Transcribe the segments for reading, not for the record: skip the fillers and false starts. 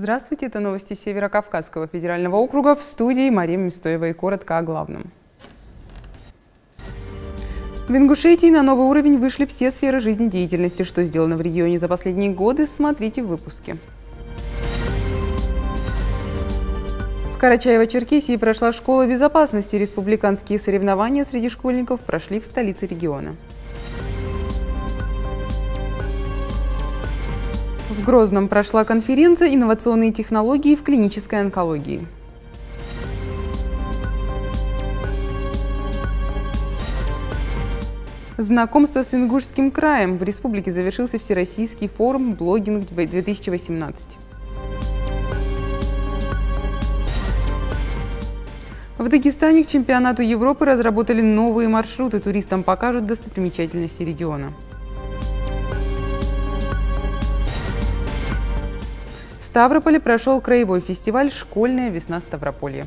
Здравствуйте, это новости Северо-Кавказского федерального округа, в студии Мария Мистоева, и коротко о главном. В Ингушетии на новый уровень вышли все сферы жизнедеятельности. Что сделано в регионе за последние годы, смотрите в выпуске. В Карачаево-Черкесии прошла школа безопасности. Республиканские соревнования среди школьников прошли в столице региона. В Грозном прошла конференция «Инновационные технологии в клинической онкологии». Знакомство с Ингушским краем. В республике завершился Всероссийский форум «Блогинг-2018». В Дагестане к чемпионату Европы разработали новые маршруты. Туристам покажут достопримечательности региона. В Ставрополе прошел краевой фестиваль «Школьная весна Ставрополья».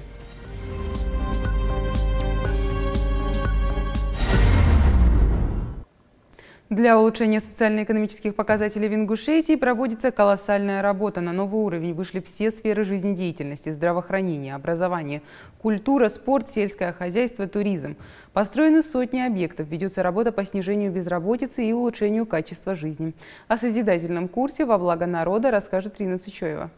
Для улучшения социально-экономических показателей в Ингушетии проводится колоссальная работа. На новый уровень вышли все сферы жизнедеятельности: здравоохранение, образование, культура, спорт, сельское хозяйство, туризм. Построены сотни объектов, ведется работа по снижению безработицы и улучшению качества жизни. О созидательном курсе во благо народа расскажет Рина Цычоева.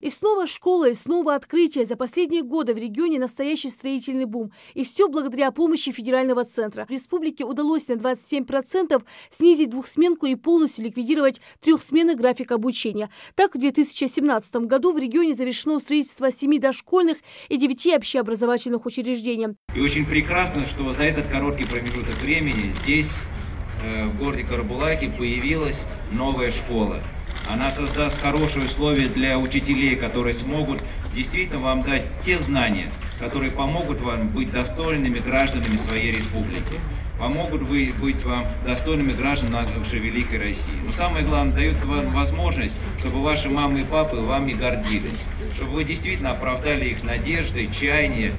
И снова школа, и снова открытие. За последние годы в регионе настоящий строительный бум. И все благодаря помощи федерального центра. В республике удалось на 27% снизить двухсменку и полностью ликвидировать трехсменный график обучения. Так, в 2017 году в регионе завершено строительство 7 дошкольных и 9 общеобразовательных учреждений. И очень прекрасно, что за этот короткий промежуток времени здесь, в городе Карабулаке, появилась новая школа. Она создаст хорошие условия для учителей, которые смогут действительно вам дать те знания, которые помогут вам быть достойными гражданами своей республики, помогут быть вам достойными гражданами нашей великой России. Но самое главное, дают вам возможность, чтобы ваши мамы и папы вами гордились, чтобы вы действительно оправдали их надежды, чаяния.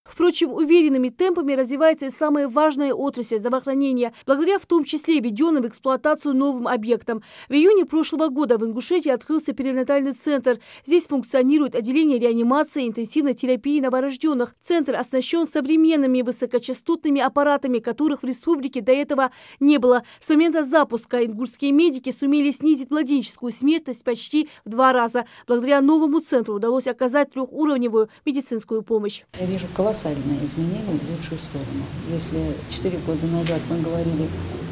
Впрочем, уверенными темпами развивается и самая важная отрасль здравоохранения, благодаря в том числе введенным в эксплуатацию новым объектам. В июне прошлого года в Ингушетии открылся перинатальный центр. Здесь функционирует отделение реанимации и интенсивной терапии новорожденных. Центр оснащен современными высокочастотными аппаратами, которых в республике до этого не было. С момента запуска ингушские медики сумели снизить младенческую смертность почти в 2 раза. Благодаря новому центру удалось оказать трехуровневую медицинскую помощь. Я вижу колоссальные изменения в лучшую сторону. Если 4 года назад мы говорили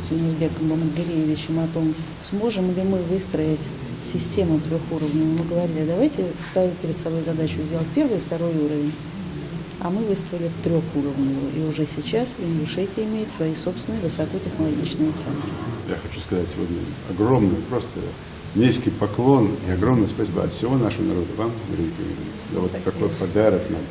с Юнусбеком Бамангиреевичем о том, сможем ли мы выстроить систему трехуровневую, мы говорили, давайте ставим перед собой задачу сделать 1-й и 2-й уровень. А мы выстроили 3-уровневую. И уже сейчас Ингушетия имеет свои собственные высокотехнологичные центры. Я хочу сказать сегодня огромный, просто низкий поклон и огромное спасибо от всего нашего народа вам, великий, за вот такой подарок нам.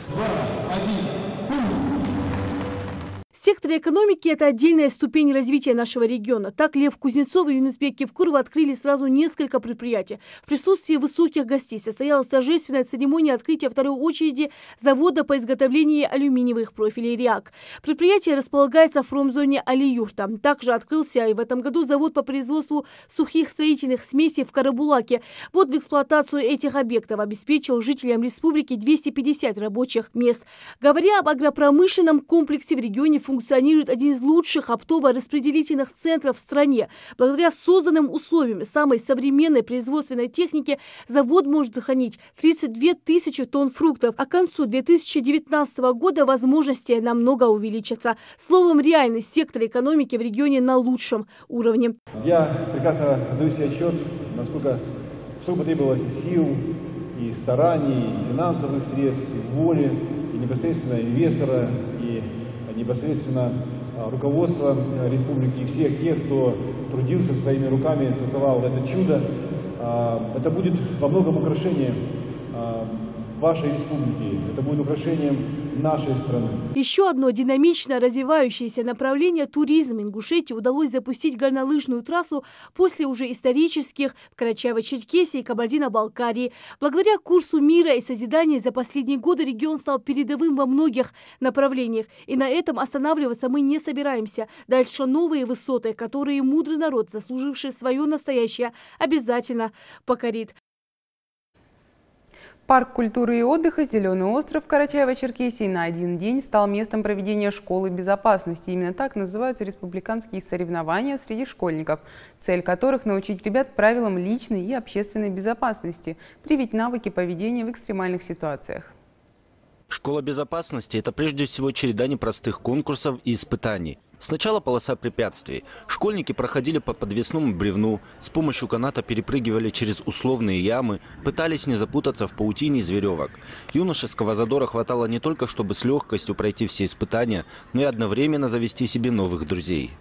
Сектор экономики – это отдельная ступень развития нашего региона. Так Лев Кузнецов и Юнусбек Кевкуров открыли сразу несколько предприятий. В присутствии высоких гостей состоялась торжественная церемония открытия второй очереди завода по изготовлению алюминиевых профилей РИАК. Предприятие располагается в промзоне Али-Юрта. Также открылся и в этом году завод по производству сухих строительных смесей в Карабулаке. Вот в эксплуатацию этих объектов обеспечил жителям республики 250 рабочих мест. Говоря об агропромышленном комплексе, в регионе функционирует один из лучших оптово-распределительных центров в стране. Благодаря созданным условиям самой современной производственной техники завод может сохранить 32 тысячи тонн фруктов, а к концу 2019 года возможности намного увеличатся. Словом, реальный сектор экономики в регионе на лучшем уровне. Я прекрасно отдаю себе отчет, насколько потребовалось сил, и стараний, и финансовых средств, и воли, и непосредственно инвестора, и непосредственно руководство республики и всех тех, кто трудился своими руками, создавал это чудо. Это будет во многом украшение вашей республики. Это будет украшением нашей страны. Еще одно динамично развивающееся направление – туризм. Ингушетии удалось запустить горнолыжную трассу после уже исторических в Карачаево-Черкесии и Кабардино-Балкарии. Благодаря курсу мира и созидания за последние годы регион стал передовым во многих направлениях. И на этом останавливаться мы не собираемся. Дальше новые высоты, которые мудрый народ, заслуживший свое настоящее, обязательно покорит. Парк культуры и отдыха «Зеленый остров» в Карачаево-Черкесии на один день стал местом проведения школы безопасности. Именно так называются республиканские соревнования среди школьников, цель которых – научить ребят правилам личной и общественной безопасности, привить навыки поведения в экстремальных ситуациях. Школа безопасности – это прежде всего череда непростых конкурсов и испытаний. Сначала полоса препятствий. Школьники проходили по подвесному бревну, с помощью каната перепрыгивали через условные ямы, пытались не запутаться в паутине из веревок. Юношеского задора хватало не только, чтобы с легкостью пройти все испытания, но и одновременно завести себе новых друзей.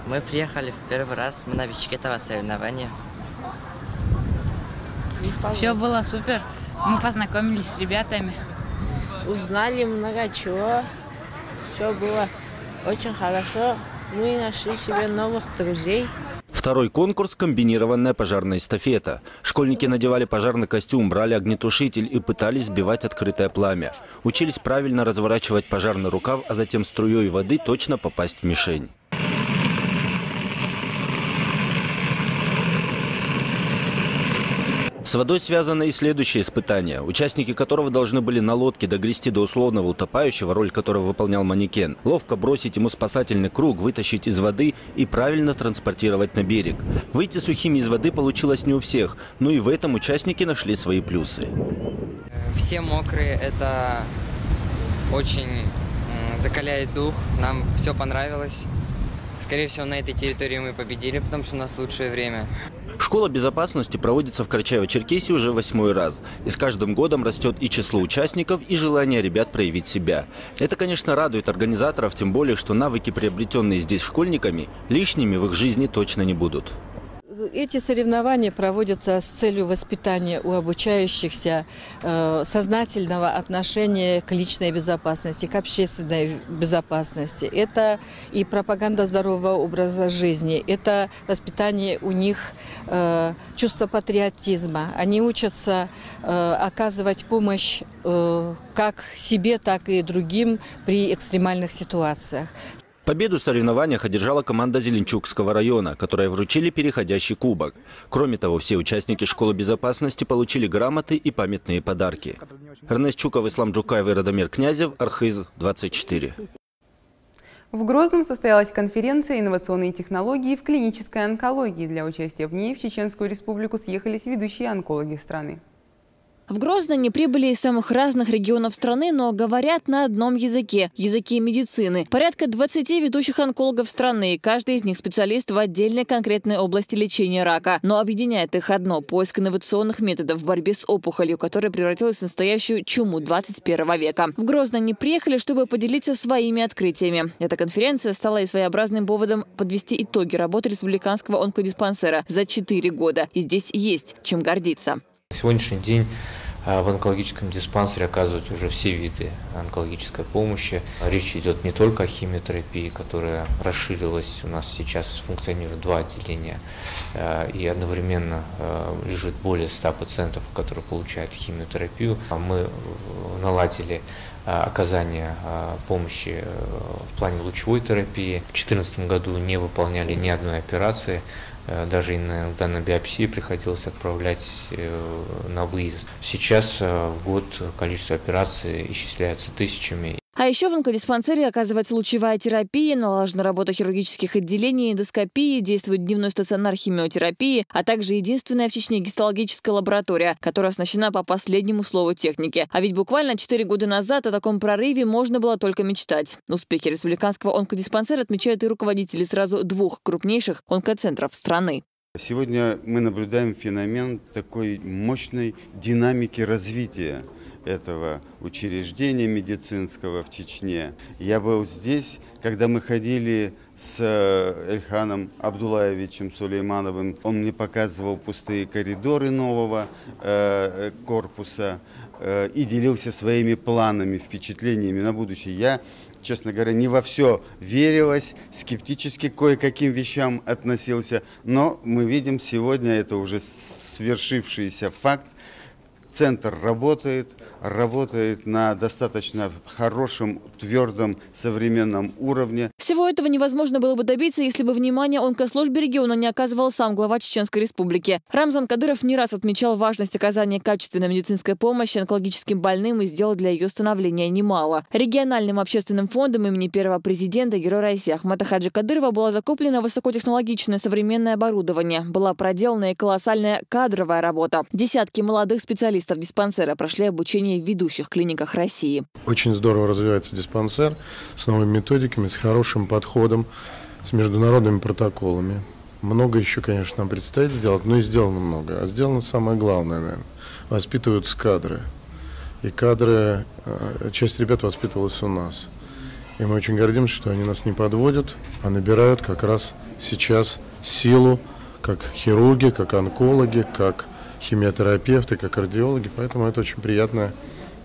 Мы приехали в первый раз, мы новички этого соревнования. Все было супер. Мы познакомились с ребятами. Узнали много чего. Все было очень хорошо. Мы нашли себе новых друзей. Второй конкурс – комбинированная пожарная эстафета. Школьники надевали пожарный костюм, брали огнетушитель и пытались сбивать открытое пламя. Учились правильно разворачивать пожарный рукав, а затем струей воды точно попасть в мишень. С водой связано и следующее испытание, участники которого должны были на лодке догрести до условного утопающего, роль которого выполнял манекен, ловко бросить ему спасательный круг, вытащить из воды и правильно транспортировать на берег. Выйти сухими из воды получилось не у всех, но и в этом участники нашли свои плюсы. Все мокрые, это очень закаляет дух, нам все понравилось. Скорее всего, на этой территории мы победили, потому что у нас лучшее время. Школа безопасности проводится в Карачаево-Черкесии уже 8-й раз. И с каждым годом растет и число участников, и желание ребят проявить себя. Это, конечно, радует организаторов, тем более, что навыки, приобретенные здесь школьниками, лишними в их жизни точно не будут. Эти соревнования проводятся с целью воспитания у обучающихся сознательного отношения к личной безопасности, к общественной безопасности. Это и пропаганда здорового образа жизни, это воспитание у них чувства патриотизма. Они учатся оказывать помощь как себе, так и другим при экстремальных ситуациях. Победу в соревнованиях одержала команда Зеленчукского района, которой вручили переходящий кубок. Кроме того, все участники школы безопасности получили грамоты и памятные подарки. Эрнест Чуков, Ислам Джукаев и Радомир Князев, Архыз, 24. В Грозном состоялась конференция «Инновационные технологии в клинической онкологии». Для участия в ней в Чеченскую республику съехались ведущие онкологи страны. В Грозно прибыли из самых разных регионов страны, но говорят на одном языке – языке медицины. Порядка 20 ведущих онкологов страны, каждый из них специалист в отдельной конкретной области лечения рака. Но объединяет их одно – поиск инновационных методов в борьбе с опухолью, которая превратилась в настоящую чуму 21 века. В Грозно они приехали, чтобы поделиться своими открытиями. Эта конференция стала и своеобразным поводом подвести итоги работы республиканского онкодиспансера за 4 года. И здесь есть чем гордиться. На сегодняшний день в онкологическом диспансере оказываются уже все виды онкологической помощи. Речь идет не только о химиотерапии, которая расширилась. У нас сейчас функционирует 2 отделения, и одновременно лежит более 100 пациентов, которые получают химиотерапию. Мы наладили оказание помощи в плане лучевой терапии. В 2014 году не выполняли ни одной операции. Даже иногда на биопсии приходилось отправлять на выезд. Сейчас в год количество операций исчисляется тысячами. А еще в онкодиспансере оказывается лучевая терапия, налажена работа хирургических отделений, эндоскопии, действует дневной стационар химиотерапии, а также единственная в Чечне гистологическая лаборатория, которая оснащена по последнему слову техники. А ведь буквально 4 года назад о таком прорыве можно было только мечтать. Успехи республиканского онкодиспансера отмечают и руководители сразу 2 крупнейших онкоцентров страны. Сегодня мы наблюдаем феномен такой мощной динамики развития этого учреждения медицинского в Чечне. Я был здесь, когда мы ходили с Эльханом Абдулаевичем Сулеймановым. Он мне показывал пустые коридоры нового корпуса и делился своими планами, впечатлениями на будущее. Я, честно говоря, не во все верилось, скептически к кое-каким вещам относился, но мы видим сегодня, это уже свершившийся факт. Центр работает на достаточно хорошем, твердом, современном уровне. Всего этого невозможно было бы добиться, если бы внимание онкослужбе региона не оказывал сам глава Чеченской Республики. Рамзан Кадыров не раз отмечал важность оказания качественной медицинской помощи онкологическим больным и сделал для ее становления немало. Региональным общественным фондом имени первого президента, героя России Ахмата Хаджи Кадырова, было закуплено высокотехнологичное современное оборудование. Была проделана и колоссальная кадровая работа. Десятки молодых специалистов диспансера прошли обучение в ведущих клиниках России. Очень здорово развивается диспансер с новыми методиками, с хорошим подходом, с международными протоколами. Много еще, конечно, нам предстоит сделать, но и сделано много. А сделано самое главное, наверное. Воспитываются кадры. И кадры, часть ребят воспитывалась у нас. И мы очень гордимся, что они нас не подводят, а набирают как раз сейчас силу, как хирурги, как онкологи, как химиотерапевты, как кардиологи, поэтому это очень приятная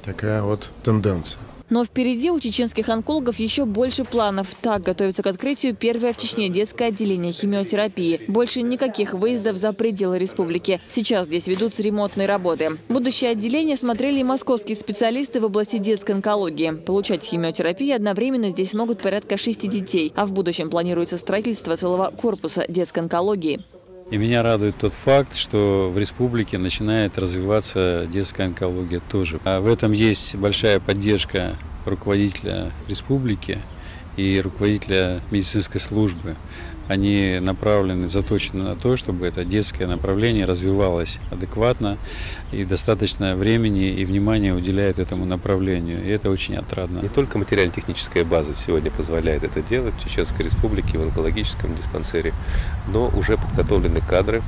такая вот тенденция. Но впереди у чеченских онкологов еще больше планов. Так готовится к открытию первое в Чечне детское отделение химиотерапии. Больше никаких выездов за пределы республики. Сейчас здесь ведутся ремонтные работы. Будущее отделение смотрели и московские специалисты в области детской онкологии. Получать химиотерапию одновременно здесь могут порядка 6 детей. А в будущем планируется строительство целого корпуса детской онкологии. И меня радует тот факт, что в республике начинает развиваться детская онкология тоже. А в этом есть большая поддержка руководителя республики и руководителя медицинской службы. Они направлены, заточены на то, чтобы это детское направление развивалось адекватно и достаточно времени и внимания уделяет этому направлению. И это очень отрадно. Не только материально-техническая база сегодня позволяет это делать в Чеченской Республике, в онкологическом диспансере, но уже подготовлены кадры,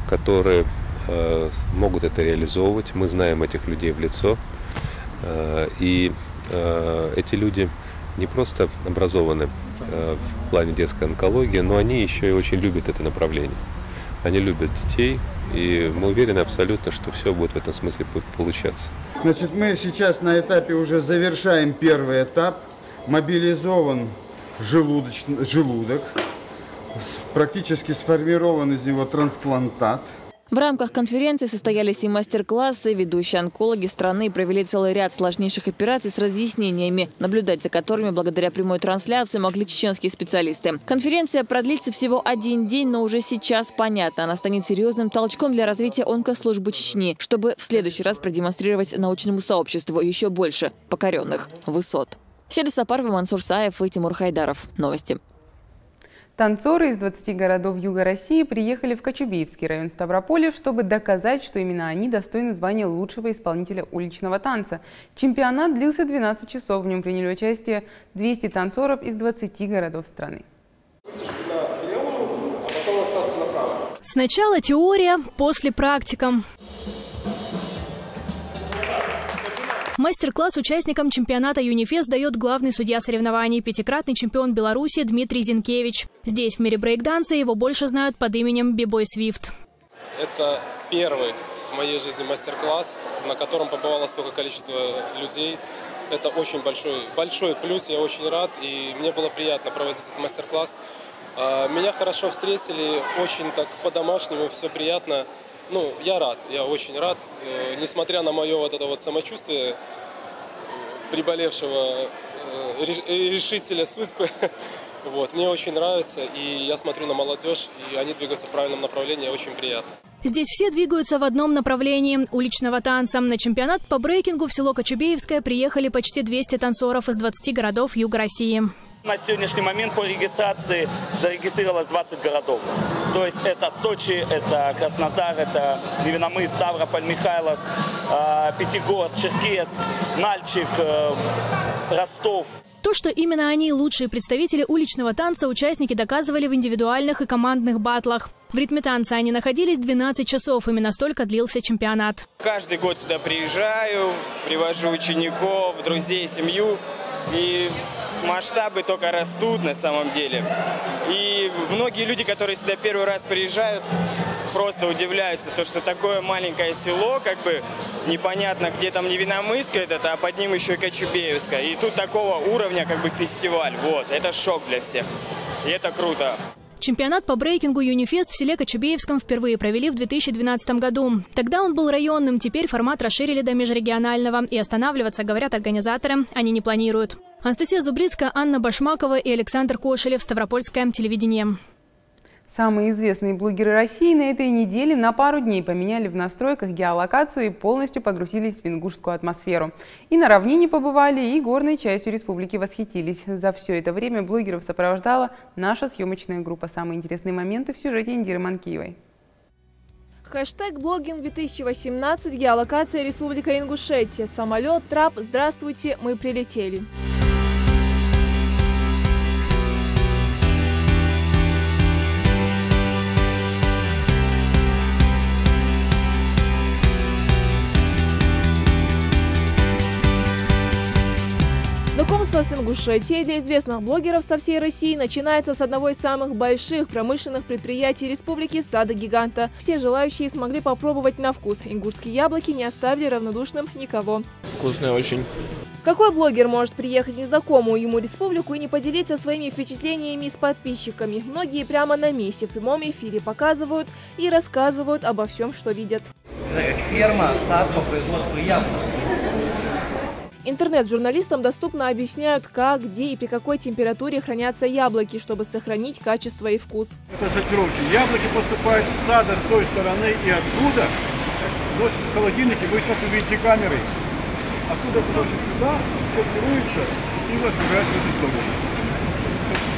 которые могут это реализовывать. Мы знаем этих людей в лицо. И эти люди не просто образованы в плане детской онкологии, но они еще и очень любят это направление. Они любят детей, и мы уверены абсолютно, что все будет в этом смысле получаться. Значит, мы сейчас на этапе уже завершаем первый этап. Мобилизован желудок, практически сформирован из него трансплантат. В рамках конференции состоялись и мастер-классы. Ведущие онкологи страны провели целый ряд сложнейших операций с разъяснениями, наблюдать за которыми благодаря прямой трансляции могли чеченские специалисты. Конференция продлится всего 1 день, но уже сейчас понятно, она станет серьезным толчком для развития онкослужбы Чечни, чтобы в следующий раз продемонстрировать научному сообществу еще больше покоренных высот. Седа Сапарова, Мансур Саев и Тимур Хайдаров. Новости. Танцоры из 20 городов Юга России приехали в Кочубеевский район Ставрополя, чтобы доказать, что именно они достойны звания лучшего исполнителя уличного танца. Чемпионат длился 12 часов. В нем приняли участие 200 танцоров из 20 городов страны. Сначала теория, после практика. Мастер-класс участникам чемпионата «Юнифест» дает главный судья соревнований, 5-кратный чемпион Беларуси Дмитрий Зинкевич. Здесь, в мире брейкданса, его больше знают под именем Би-бой Свифт. Это первый в моей жизни мастер-класс, на котором побывало столько количества людей. Это очень большой плюс, я очень рад, и мне было приятно проводить этот мастер-класс. Меня хорошо встретили, очень так по-домашнему, все приятно. Ну, я рад, я очень рад, несмотря на мое вот это вот самочувствие приболевшего решителя судьбы. Вот, мне очень нравится, и я смотрю на молодежь, и они двигаются в правильном направлении, очень приятно. Здесь все двигаются в одном направлении – уличного танца. На чемпионат по брейкингу в село Кочубеевское приехали почти 200 танцоров из 20 городов Юга России. На сегодняшний момент по регистрации зарегистрировалось 20 городов. То есть это Сочи, это Краснодар, это Невиномыск, Ставрополь, Михайловск, Пятигорск, Черкесск, Нальчик, Ростов. То, что именно они лучшие представители уличного танца, участники доказывали в индивидуальных и командных баттлах. В ритме танца они находились 12 часов. Именно столько длился чемпионат. Каждый год сюда приезжаю, привожу учеников, друзей, семью. И масштабы только растут на самом деле. И многие люди, которые сюда первый раз приезжают, просто удивляются, то, что такое маленькое село, как бы непонятно, где там Невинномысск, а под ним еще и Кочубеевская. И тут такого уровня как бы фестиваль. Вот, это шок для всех. И это круто. Чемпионат по брейкингу «Юнифест» в селе Кочубеевском впервые провели в 2012 году. Тогда он был районным, теперь формат расширили до межрегионального. И останавливаться, говорят организаторы, они не планируют. Анастасия Зубрицкая, Анна Башмакова и Александр Кошелев. Ставропольское телевидение. Самые известные блогеры России на этой неделе на пару дней поменяли в настройках геолокацию и полностью погрузились в ингушскую атмосферу. И на равнине побывали, и горной частью республики восхитились. За все это время блогеров сопровождала наша съемочная группа. Самые интересные моменты в сюжете Индиры Манкиевой. Хэштег «Блогинг 2018», геолокация Республика Ингушетия, самолет, трап, здравствуйте, мы прилетели. Знакомство с Ингушетией для известных блогеров со всей России начинается с одного из самых больших промышленных предприятий республики – сада-гиганта. Все желающие смогли попробовать на вкус. Ингушские яблоки не оставили равнодушным никого. Вкусные очень. Какой блогер может приехать в незнакомую ему республику и не поделиться своими впечатлениями с подписчиками? Многие прямо на месте в прямом эфире показывают и рассказывают обо всем, что видят. Это как ферма, сад по производству яблок. Интернет-журналистам доступно объясняют, как, где и при какой температуре хранятся яблоки, чтобы сохранить качество и вкус. Это сортировщик. Яблоки поступают с сада с той стороны и оттуда. Носят в холодильнике, вы сейчас увидите камеры. Оттуда приносят сюда, сортируется и вот отправляется в эту сторону.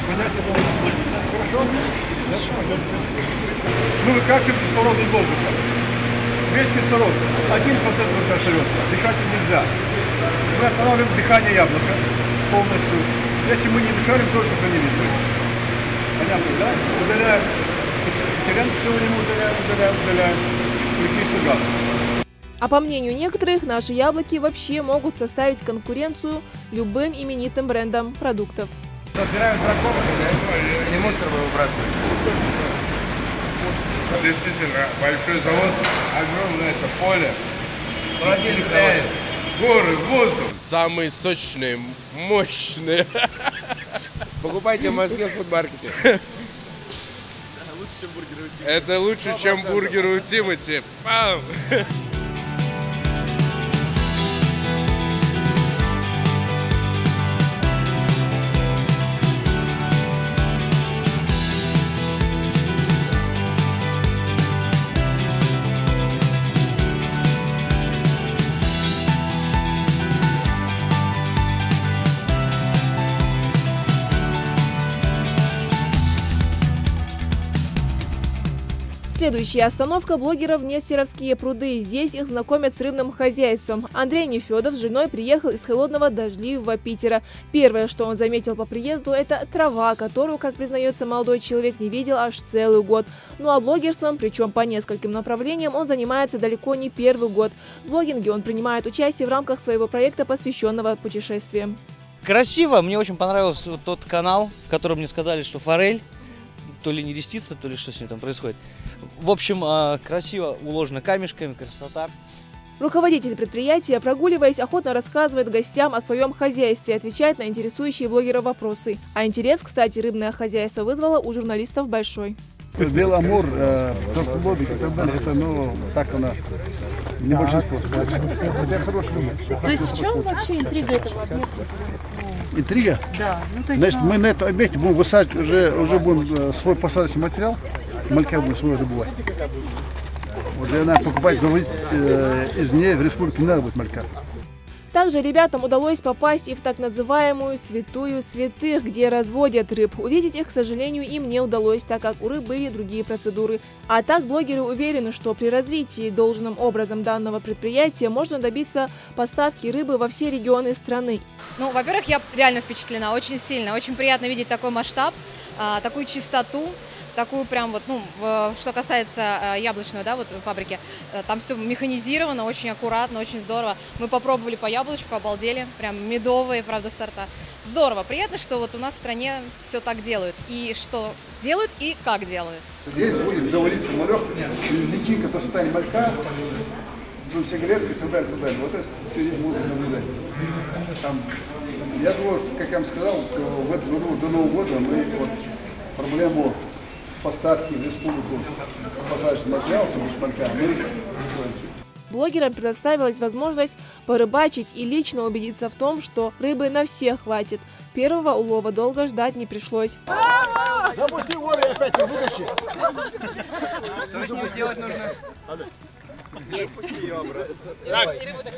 Понятие было логично. Хорошо? Ну и как чем кислород из воздуха? Весь кислород, 1% только остается, дышать нельзя. Мы останавливаем дыхание яблока полностью. Если мы не дышали, то сохранили. Понятно, да? Удаляем теряем, все время удаляем углекислый газ. А по мнению некоторых, наши яблоки вообще могут составить конкуренцию любым именитым брендам продуктов. Собираем знакомых, да? И мусор выбрасываем. Действительно, большой завод, огромное это поле. Холодильник, горы, воздух. Самые сочные, мощные. Покупайте в Москве в фудмаркете. Это лучше, чем бургеры у Тимати. Пам! Следующая остановка блогеров – Нестеровские пруды. Здесь их знакомят с рыбным хозяйством. Андрей Нефедов с женой приехал из холодного дождливого Питера. Первое, что он заметил по приезду – это трава, которую, как признается молодой человек, не видел аж целый год. Ну а блогерством, причем по нескольким направлениям, он занимается далеко не первый год. В блогинге он принимает участие в рамках своего проекта, посвященного путешествиям. Красиво. Мне очень понравился вот тот канал, в котором мне сказали, что форель. То ли не листится, то ли что с ней там происходит. В общем, красиво уложено камешками, красота. Руководитель предприятия, прогуливаясь, охотно рассказывает гостям о своем хозяйстве, отвечает на интересующие блогера вопросы. А интерес, кстати, рыбное хозяйство вызвало у журналистов большой. Беломор, Толстолобик и так далее, это, ну, так она, небольшой способ. То есть в чем вообще интрига этого объекта? Интрига? Да. Ну, то есть, значит, мы на этом объекте будем высаживать, уже будем свой посадочный материал, малька будем свой добывать. Вот для нас покупать, завозить из нее в республику не надо будет малька. Также ребятам удалось попасть и в так называемую святую святых, где разводят рыб. Увидеть их, к сожалению, им не удалось, так как у рыб были другие процедуры. А так блогеры уверены, что при развитии должным образом данного предприятия можно добиться поставки рыбы во все регионы страны. Ну, во-первых, я реально впечатлена очень сильно. Очень приятно видеть такой масштаб, такую чистоту. такую прям вот, ну, что касается яблочного, да, вот фабрики, там все механизировано, очень аккуратно, очень здорово. Мы попробовали по яблочку, обалдели, прям медовые, правда, сорта. Здорово, приятно, что вот у нас в стране все так делают. И что делают, и как делают. Здесь будет говорить самолет, личинка достали малька, сигаретки и так далее, так далее. Вот это все здесь можно наблюдать. Там, я думаю, как я вам сказал, в этом году до Нового года мы вот проблему поставки в республику посадочного материала, потому что малька, мы решаем. Блогерам предоставилась возможность порыбачить и лично убедиться в том, что рыбы на всех хватит. Первого улова долго ждать не пришлось. Запусти воду и опять вытащи. Что с ним сделать нужно? Так,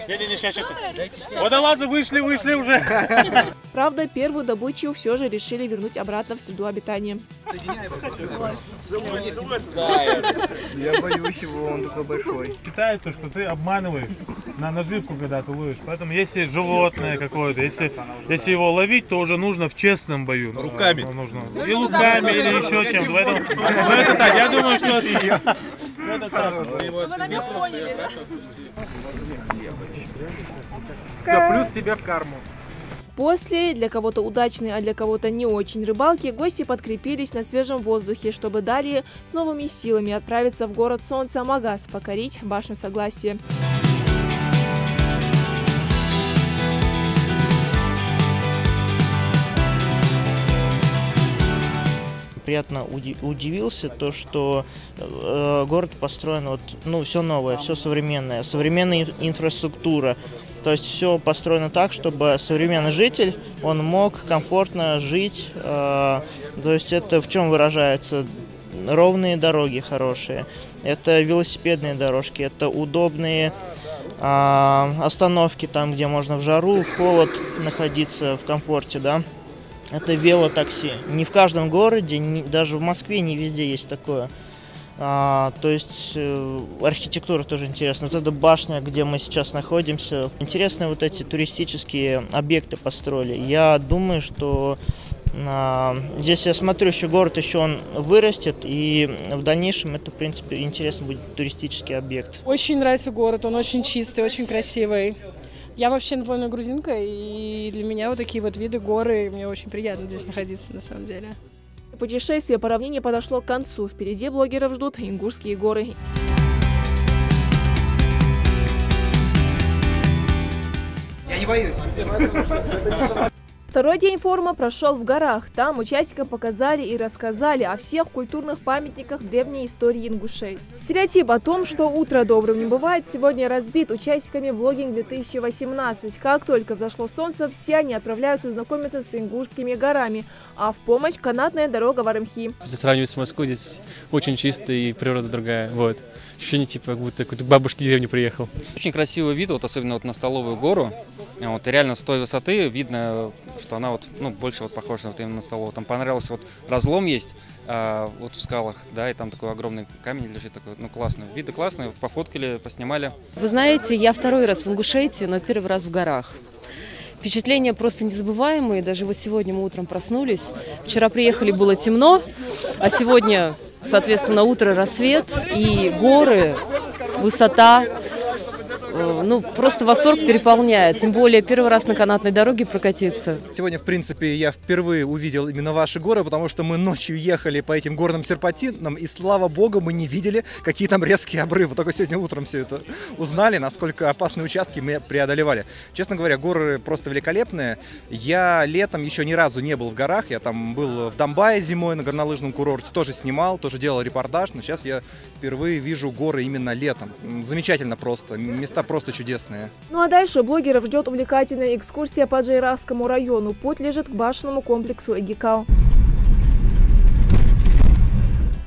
не, сейчас. Водолазы вышли уже. Правда, первую добычу все же решили вернуть обратно в среду обитания. Я боюсь его, он такой большой. Считается, что ты обманываешь на наживку, когда ты ловишь. Поэтому если животное какое-то, если его ловить, то уже нужно в честном бою. Руками. Нужно. И луками, или еще чем-то. Поэтому, это так, я думаю, что это так. Все, плюс тебе в карму. После, для кого-то удачной, а для кого-то не очень рыбалки, гости подкрепились на свежем воздухе, чтобы далее с новыми силами отправиться в город Солнца Магаз, покорить башню Согласия. Приятно удивился, то, что город построен, вот, ну, все новое, все современное, современная инфраструктура. То есть все построено так, чтобы современный житель, он мог комфортно жить. То есть это в чем выражается? Ровные дороги хорошие, это велосипедные дорожки, это удобные остановки там, где можно в жару, в холод находиться в комфорте, да. Это велотакси. Не в каждом городе, даже в Москве не везде есть такое. То есть архитектура тоже интересна. Вот эта башня, где мы сейчас находимся. Интересные вот эти туристические объекты построили. Я думаю, что здесь я смотрю, еще город еще он вырастет, и в дальнейшем это, в принципе, интересный будет туристический объект. Очень нравится город, он очень чистый, очень красивый. Я вообще наполовину грузинка, и для меня вот такие вот виды, горы, мне очень приятно здесь находиться, на самом деле. Путешествие по равнине подошло к концу. Впереди блогеров ждут Ингушские горы. Я не боюсь. Второй день форума прошел в горах. Там участникам показали и рассказали о всех культурных памятниках древней истории ингушей. Стереотип о том, что утро добрым не бывает, сегодня разбит участниками Блогинг 2018. Как только взошло солнце, все они отправляются знакомиться с ингушскими горами, а в помощь канатная дорога в Арымхи. Если сравнивать с Москвой, здесь очень чисто и природа другая. Вот. Ощущение, типа, как будто какой-то бабушки в деревню приехал. Очень красивый вид, вот, особенно вот на Столовую гору. Вот, и реально с той высоты видно, что она вот, ну, больше вот похожа вот именно на Столовую. Там понравился вот разлом есть вот в скалах, да, и там такой огромный камень лежит, такой, ну, классный. Виды классные, пофоткали, поснимали. Вы знаете, я второй раз в Ингушетии, но первый раз в горах. Впечатления просто незабываемые. Даже вот сегодня мы утром проснулись. Вчера приехали, было темно, а сегодня, соответственно, утро, рассвет и горы, высота. Ну, просто восторг переполняет. Тем более первый раз на канатной дороге прокатиться. Сегодня, в принципе, я впервые увидел именно ваши горы, потому что мы ночью ехали по этим горным серпантинам, и, слава богу, мы не видели, какие там резкие обрывы. Только сегодня утром все это узнали, насколько опасные участки мы преодолевали. Честно говоря, горы просто великолепные. Я летом еще ни разу не был в горах. Я там был в Домбае зимой на горнолыжном курорте, тоже снимал, тоже делал репортаж. Но сейчас я впервые вижу горы именно летом. Замечательно просто. Места просто чудесные. Ну а дальше блогеров ждет увлекательная экскурсия по Джейравскому району. Путь лежит к башенному комплексу Эгикал.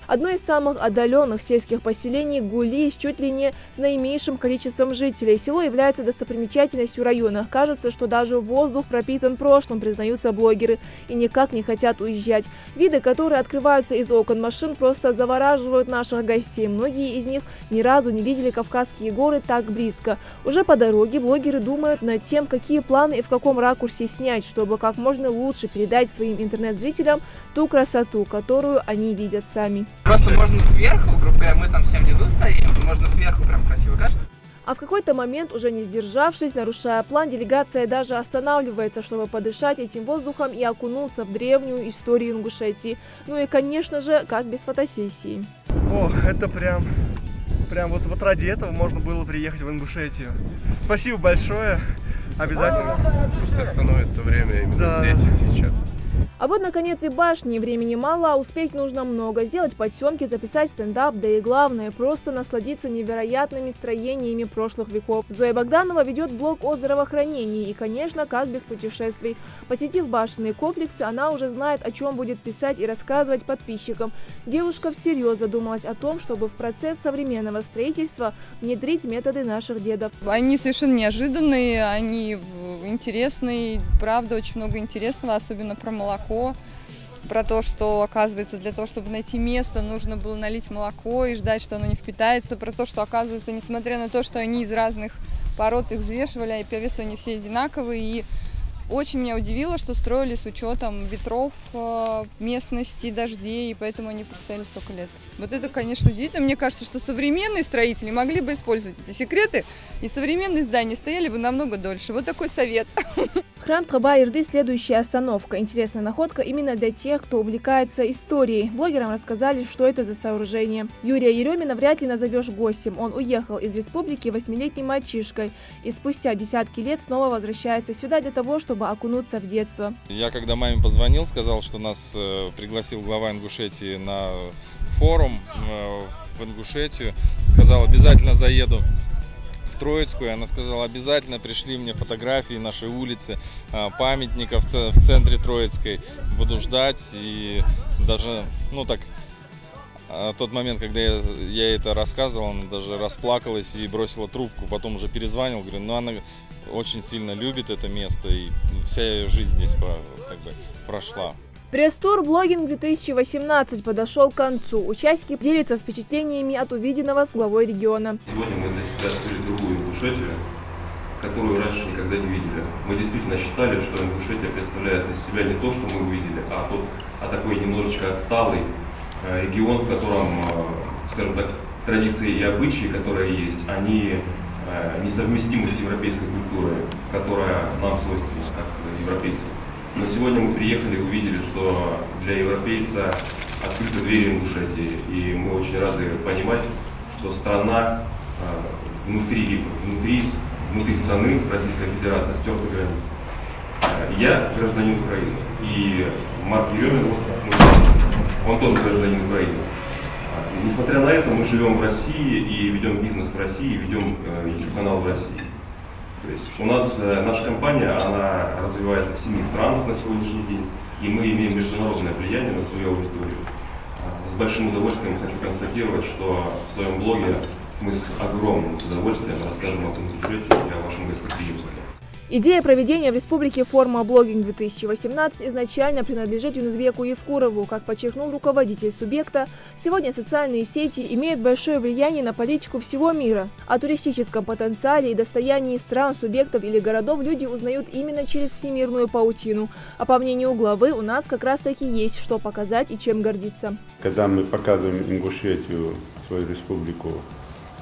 Одно из самых отдаленных сельских поселений Гули с чуть ли не с наименьшим количеством жителей. Село является достопримечательностью района. Кажется, что даже воздух пропитан прошлым, признаются блогеры, и никак не хотят уезжать. Виды, которые открываются из окон машин, просто завораживают наших гостей. Многие из них ни разу не видели Кавказские горы так близко. Уже по дороге блогеры думают над тем, какие планы и в каком ракурсе снять, чтобы как можно лучше передать своим интернет-зрителям ту красоту, которую они видят сами. Просто можно сверху, грубо говоря, мы там все внизу стоим, можно сверху прям красиво кажется. А в какой-то момент, уже не сдержавшись, нарушая план, делегация даже останавливается, чтобы подышать этим воздухом и окунуться в древнюю историю Ингушетии. Ну и, конечно же, как без фотосессии. О, это прям вот ради этого можно было приехать в Ингушетию. Спасибо большое, обязательно. Пусть остановится время именно здесь и сейчас. А вот, наконец, и башни. Времени мало, а успеть нужно много. Сделать подсъемки, записать стендап, да и главное, просто насладиться невероятными строениями прошлых веков. Зоя Богданова ведет блог о здравоохранении и, конечно, как без путешествий. Посетив башенные комплексы, она уже знает, о чем будет писать и рассказывать подписчикам. Девушка всерьез задумалась о том, чтобы в процесс современного строительства внедрить методы наших дедов. Они совершенно неожиданные, они интересные, правда, очень много интересного, особенно про молоко, про то, что, оказывается, для того, чтобы найти место, нужно было налить молоко и ждать, что оно не впитается, про то, что, оказывается, несмотря на то, что они из разных пород их взвешивали, и по весу они все одинаковые, и очень меня удивило, что строили с учетом ветров, местности, дождей, и поэтому они простояли столько лет. Вот это, конечно, удивительно. Мне кажется, что современные строители могли бы использовать эти секреты, и современные здания стояли бы намного дольше. Вот такой совет. Храм Тхаба-Ирды – следующая остановка. Интересная находка именно для тех, кто увлекается историей. Блогерам рассказали, что это за сооружение. Юрия Еремина вряд ли назовешь гостем. Он уехал из республики 8-летним мальчишкой и спустя десятки лет снова возвращается сюда для того, чтобы окунуться в детство. Я когда маме позвонил, сказал, что нас пригласил глава Ингушетии на форум в Ингушетию, сказал, обязательно заеду в Троицкую. Она сказала, обязательно пришли мне фотографии нашей улицы, памятников в центре Троицкой. Буду ждать. И даже, тот момент, когда я это рассказывал, она даже расплакалась и бросила трубку. Потом уже перезвонил, говорю, она очень сильно любит это место, и вся ее жизнь здесь прошла. Пресс-тур «Блогинг-2018» подошел к концу. Участники делятся впечатлениями от увиденного с главой региона. Сегодня мы для себя открыли другую Ингушетию, которую раньше никогда не видели. Мы действительно считали, что Ингушетия представляет из себя не то, что мы увидели, а такой немножечко отсталый регион, в котором, скажем так, традиции и обычаи, которые есть, они несовместимы с европейской культурой, которая нам свойственна, как европейцам. Но сегодня мы приехали и увидели, что для европейца открыты двери Ингушетии, и мы очень рады понимать, что страна внутри страны Российская Федерация стерта границы. Я гражданин Украины, и Марк Еремин, он тоже гражданин Украины. Несмотря на это, мы живем в России и ведем бизнес в России, и ведем YouTube-канал в России. То есть у нас наша компания, она развивается в 7 странах на сегодняшний день, и мы имеем международное влияние на свою аудиторию. С большим удовольствием хочу констатировать, что в своем блоге мы с огромным удовольствием расскажем об Ингушетии и о вашем гостеприимстве. Идея проведения в республике форума «Блогинг-2018» изначально принадлежит Юнузбеку Евкурову. Как подчеркнул руководитель субъекта, сегодня социальные сети имеют большое влияние на политику всего мира. О туристическом потенциале и достоянии стран, субъектов или городов люди узнают именно через всемирную паутину. А по мнению главы, у нас как раз-таки есть что показать и чем гордиться. Когда мы показываем Ингушетию, свою республику,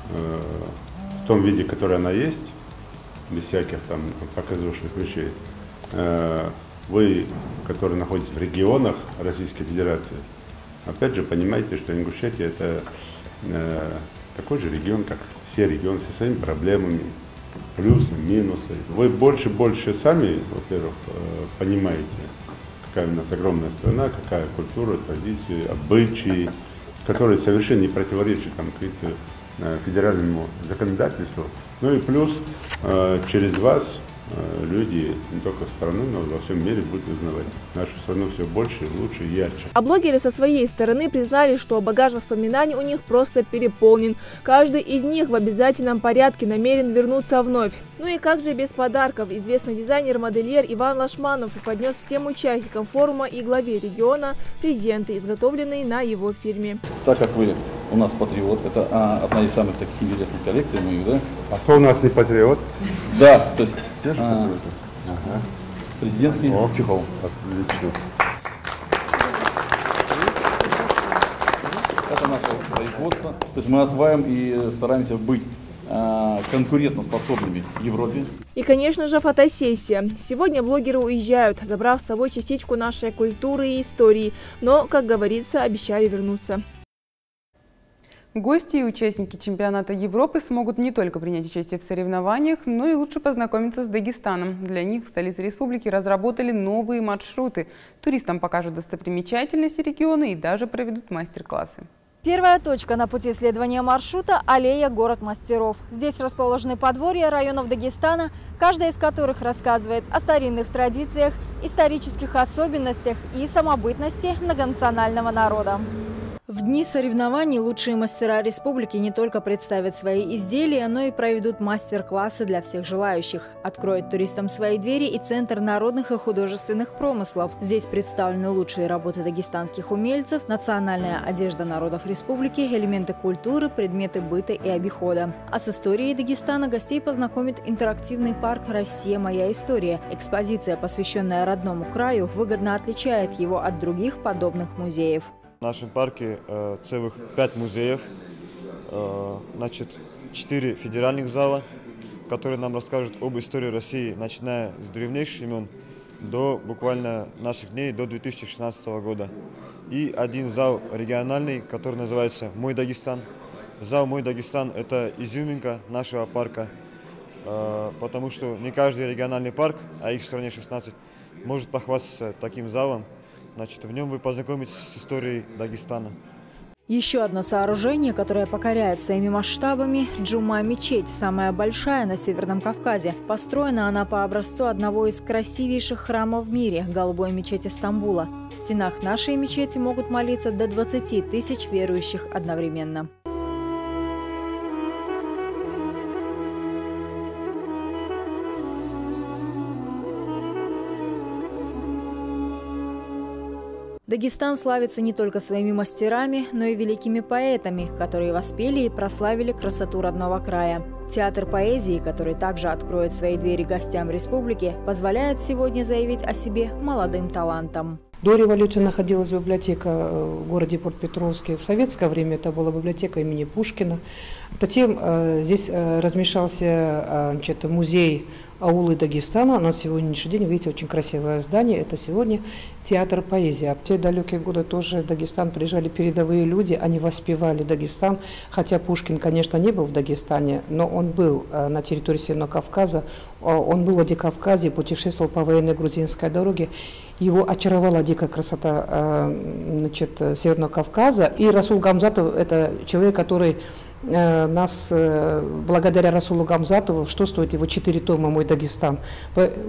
в том виде, который она есть, без всяких там показушных вещей. Вы, которые находитесь в регионах Российской Федерации, опять же понимаете, что Ингушетия это такой же регион, как все регионы, со своими проблемами, плюсы, минусы. Вы больше сами, во-первых, понимаете, какая у нас огромная страна, какая культура, традиции, обычаи, которые совершенно не противоречат федеральному законодательству. Ну и плюс через вас люди не только страны, но и во всем мире будут узнавать нашу страну все больше, лучше и ярче. А блогеры со своей стороны признали, что багаж воспоминаний у них просто переполнен. Каждый из них в обязательном порядке намерен вернуться вновь. Ну и как же без подарков? Известный дизайнер-модельер Иван Лашманов преподнес всем участникам форума и главе региона презенты, изготовленные на его фирме. Так как вы у нас патриот, это одна из самых таких интересных коллекций моих, да? А кто у нас не патриот? Да, то есть Ага. президентский чехол. Отлично. Это наше производство. То есть мы осваиваем и стараемся быть конкурентоспособными в Европе. И, конечно же, фотосессия. Сегодня блогеры уезжают, забрав с собой частичку нашей культуры и истории, но, как говорится, обещали вернуться. Гости и участники чемпионата Европы смогут не только принять участие в соревнованиях, но и лучше познакомиться с Дагестаном. Для них в столице республики разработали новые маршруты. Туристам покажут достопримечательности региона и даже проведут мастер-классы. Первая точка на пути исследования маршрута – аллея «Город мастеров». Здесь расположены подворья районов Дагестана, каждая из которых рассказывает о старинных традициях, исторических особенностях и самобытности многонационального народа. В дни соревнований лучшие мастера республики не только представят свои изделия, но и проведут мастер-классы для всех желающих. Откроет туристам свои двери и Центр народных и художественных промыслов. Здесь представлены лучшие работы дагестанских умельцев, национальная одежда народов республики, элементы культуры, предметы быта и обихода. А с историей Дагестана гостей познакомит интерактивный парк «Россия. Моя история». Экспозиция, посвященная родному краю, выгодно отличает его от других подобных музеев. В нашем парке целых 5 музеев, 4 федеральных зала, которые нам расскажут об истории России, начиная с древнейших времен до буквально наших дней, до 2016 года. И один зал региональный, который называется «Мой Дагестан». Зал «Мой Дагестан» – это изюминка нашего парка, потому что не каждый региональный парк, а их в стране 16, может похвастаться таким залом. В нем вы познакомитесь с историей Дагестана. Еще одно сооружение, которое покоряет своими масштабами – Джума-мечеть, самая большая на Северном Кавказе. Построена она по образцу одного из красивейших храмов в мире – Голубой мечети Стамбула. В стенах нашей мечети могут молиться до 20 тысяч верующих одновременно. Дагестан славится не только своими мастерами, но и великими поэтами, которые воспели и прославили красоту родного края. Театр поэзии, который также откроет свои двери гостям республики, позволяет сегодня заявить о себе молодым талантам. До революции находилась библиотека в городе Порт-Петровске. В советское время это была библиотека имени Пушкина. Затем здесь размещался музей аулы Дагестана. На сегодняшний день, видите, очень красивое здание. Это сегодня театр поэзии. В те далекие годы тоже в Дагестан приезжали передовые люди, они воспевали Дагестан. Хотя Пушкин, конечно, не был в Дагестане, но он был на территории Северного Кавказа. Он был в Владикавказе, путешествовал по военной грузинской дороге. Его очаровала дикая красота Северного Кавказа. И Расул Гамзатов – это человек, который нас, благодаря Расулу Гамзатову, что стоит его 4 тома «Мой Дагестан»,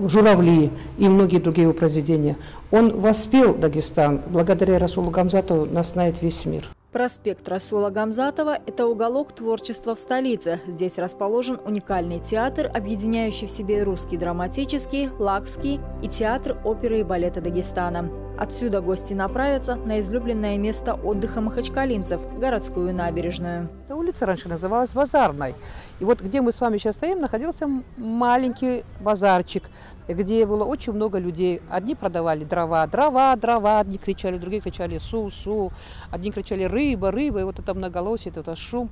«Журавли» и многие другие его произведения. Он воспел Дагестан. Благодаря Расулу Гамзатову нас знает весь мир. Проспект Расула Гамзатова – это уголок творчества в столице. Здесь расположен уникальный театр, объединяющий в себе русский драматический, лакский и театр оперы и балета Дагестана. Отсюда гости направятся на излюбленное место отдыха махачкалинцев – городскую набережную. Эта улица раньше называлась Базарной. И вот где мы с вами сейчас стоим, находился маленький базарчик, где было очень много людей. Одни продавали дрова, одни кричали, другие кричали су-су, одни кричали рыба, и вот это многоголосие, это шум.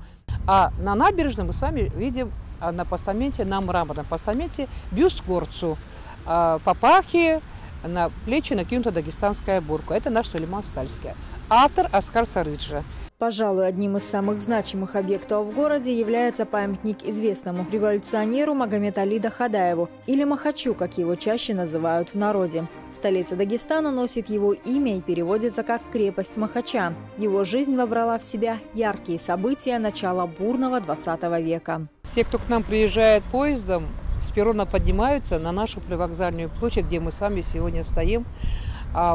А на набережной мы с вами видим на постаменте, на мраморном постаменте бюст горцу, папахи, на плечи накинута дагестанская бурка. Это наш Сулейман Стальский. Автор Оскар Сарыджа. Пожалуй, одним из самых значимых объектов в городе является памятник известному революционеру Магомед Али Дахадаеву, или Махачу, как его чаще называют в народе. Столица Дагестана носит его имя и переводится как «крепость Махача». Его жизнь вобрала в себя яркие события начала бурного 20 века. Все, кто к нам приезжает поездом, с перрона поднимаются на нашу привокзальную площадь, где мы с вами сегодня стоим.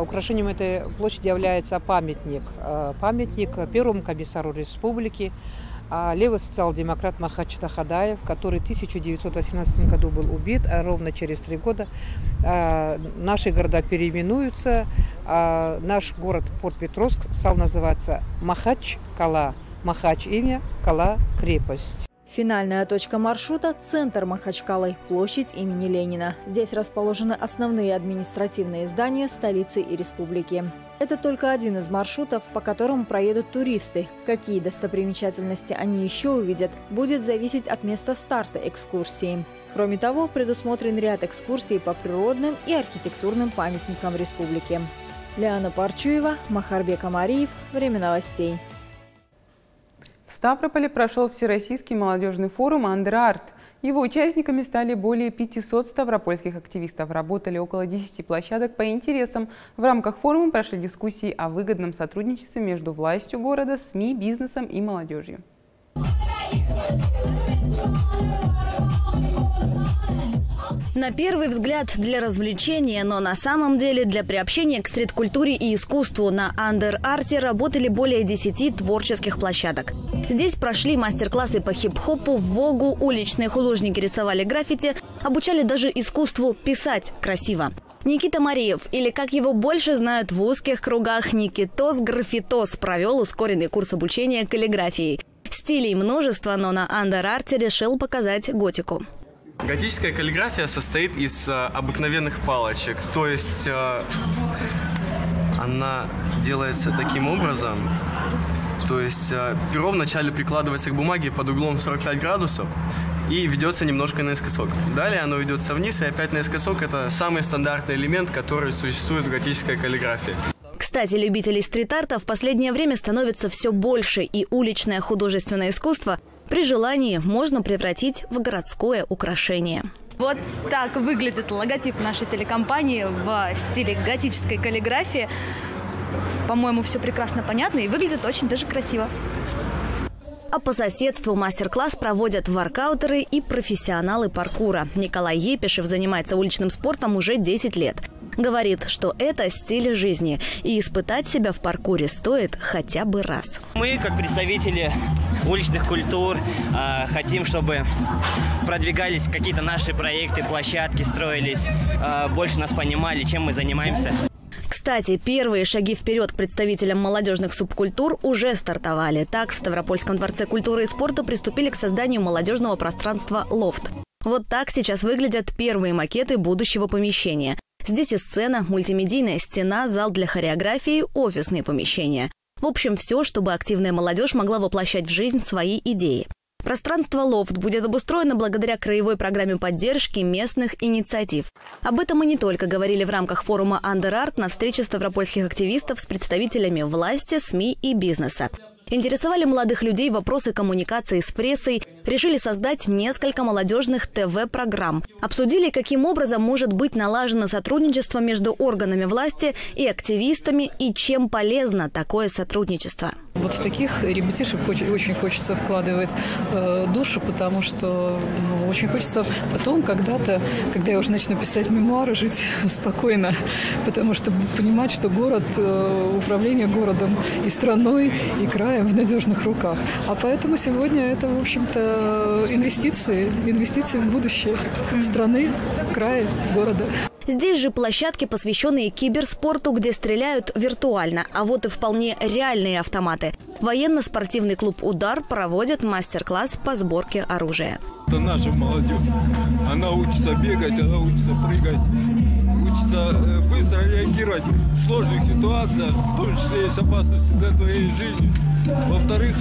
Украшением этой площади является памятник. Памятник первому комиссару республики, левый социал-демократ Махач Тахадаев, который в 1918 году был убит, а ровно через 3 года наши города переименуются. Наш город Порт-Петровск стал называться Махач-Кала. Махач – имя, Кала – крепость. Финальная точка маршрута – центр Махачкалы, площадь имени Ленина. Здесь расположены основные административные здания столицы и республики. Это только один из маршрутов, по которому проедут туристы. Какие достопримечательности они еще увидят, будет зависеть от места старта экскурсии. Кроме того, предусмотрен ряд экскурсий по природным и архитектурным памятникам республики. Лиана Парчуева, Махарбек Амариев. Время новостей. В Ставрополе прошел Всероссийский молодежный форум «Андер-Арт». Его участниками стали более 500 ставропольских активистов. Работали около 10 площадок по интересам. В рамках форума прошли дискуссии о выгодном сотрудничестве между властью города, СМИ, бизнесом и молодежью. На первый взгляд для развлечения, но на самом деле для приобщения к стрит-культуре и искусству на Андер-Арте работали более 10 творческих площадок. Здесь прошли мастер-классы по хип-хопу, вогу, уличные художники рисовали граффити, обучали даже искусству писать красиво. Никита Мариев, или как его больше знают в узких кругах, Никитос Граффитос, провел ускоренный курс обучения каллиграфии. Стилей множество, но на Андер-Арте решил показать готику. Готическая каллиграфия состоит из обыкновенных палочек, то есть она делается таким образом, то есть перо вначале прикладывается к бумаге под углом 45 градусов и ведется немножко наискосок. Далее оно ведется вниз и опять наискосок. Это самый стандартный элемент, который существует в готической каллиграфии. Кстати, любителей стрит-арта в последнее время становится все больше, и уличное художественное искусство при желании можно превратить в городское украшение. Вот так выглядит логотип нашей телекомпании в стиле готической каллиграфии. По-моему, все прекрасно понятно и выглядит очень даже красиво. А по соседству мастер-класс проводят воркаутеры и профессионалы паркура. Николай Епишев занимается уличным спортом уже 10 лет. Говорит, что это стиль жизни, и испытать себя в паркуре стоит хотя бы раз. Мы, как представители уличных культур, хотим, чтобы продвигались какие-то наши проекты, площадки строились, больше нас понимали, чем мы занимаемся. Кстати, первые шаги вперед к представителям молодежных субкультур уже стартовали. Так, в Ставропольском дворце культуры и спорта приступили к созданию молодежного пространства «Лофт». Вот так сейчас выглядят первые макеты будущего помещения. Здесь и сцена, мультимедийная стена, зал для хореографии, офисные помещения. В общем, все, чтобы активная молодежь могла воплощать в жизнь свои идеи. Пространство «Лофт» будет обустроено благодаря краевой программе поддержки местных инициатив. Об этом мы не только говорили в рамках форума «Андер-Арт» на встрече ставропольских активистов с представителями власти, СМИ и бизнеса. Интересовали молодых людей вопросы коммуникации с прессой, решили создать несколько молодежных ТВ-программ. Обсудили, каким образом может быть налажено сотрудничество между органами власти и активистами и чем полезно такое сотрудничество. Вот в таких ребятишек очень хочется вкладывать душу, потому что очень хочется потом когда-то, когда я уже начну писать мемуары, жить спокойно, потому что понимать, что город, управление городом и страной, и краем в надежных руках. А поэтому сегодня это, в общем-то, инвестиции в будущее страны, края, города. Здесь же площадки, посвященные киберспорту, где стреляют виртуально, а вот и вполне реальные автоматы. Военно-спортивный клуб «Удар» проводит мастер-класс по сборке оружия. Это наша молодежь. Она учится бегать, она учится прыгать, учится быстро реагировать в сложных ситуациях, в том числе и с опасностью для твоей жизни. Во-вторых,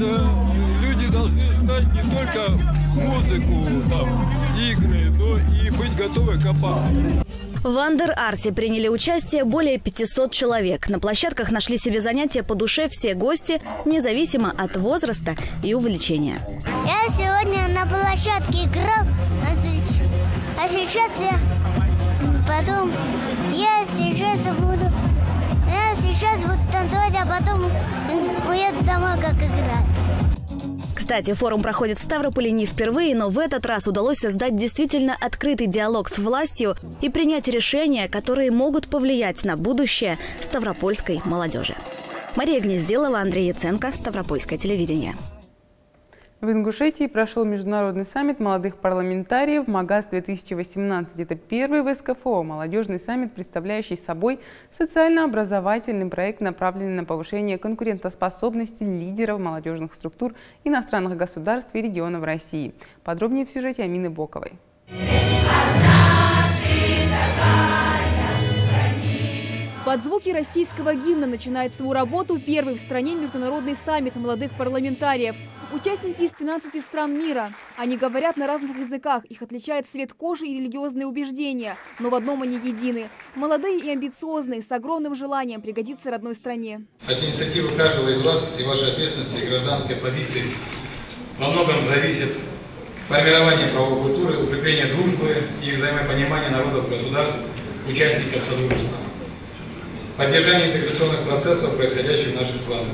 люди должны знать не только музыку, игры, но и быть готовы к опасности. В Андер-Арте приняли участие более 500 человек. На площадках нашли себе занятия по душе все гости, независимо от возраста и увлечения. Я сегодня на площадке играл, а сейчас я сейчас буду танцевать, а потом уеду домой, как играть. Кстати, форум проходит в Ставрополе не впервые, но в этот раз удалось создать действительно открытый диалог с властью и принять решения, которые могут повлиять на будущее ставропольской молодежи. Мария Гнезделова, Андрей Яценко, Ставропольское телевидение. В Ингушетии прошел международный саммит молодых парламентариев МАГАС-2018. Это первый в СКФО молодежный саммит, представляющий собой социально-образовательный проект, направленный на повышение конкурентоспособности лидеров молодежных структур иностранных государств и регионов России. Подробнее в сюжете Амины Боковой. Под звуки российского гимна начинает свою работу первый в стране международный саммит молодых парламентариев. Участники из 13 стран мира. Они говорят на разных языках, их отличает цвет кожи и религиозные убеждения. Но в одном они едины. Молодые и амбициозные, с огромным желанием пригодиться родной стране. От инициативы каждого из вас и вашей ответственности и гражданской позиции во многом зависит формирование правовой культуры, укрепление дружбы и взаимопонимания народов государств, участников Содружества. Поддержание интеграционных процессов, происходящих в наших странах.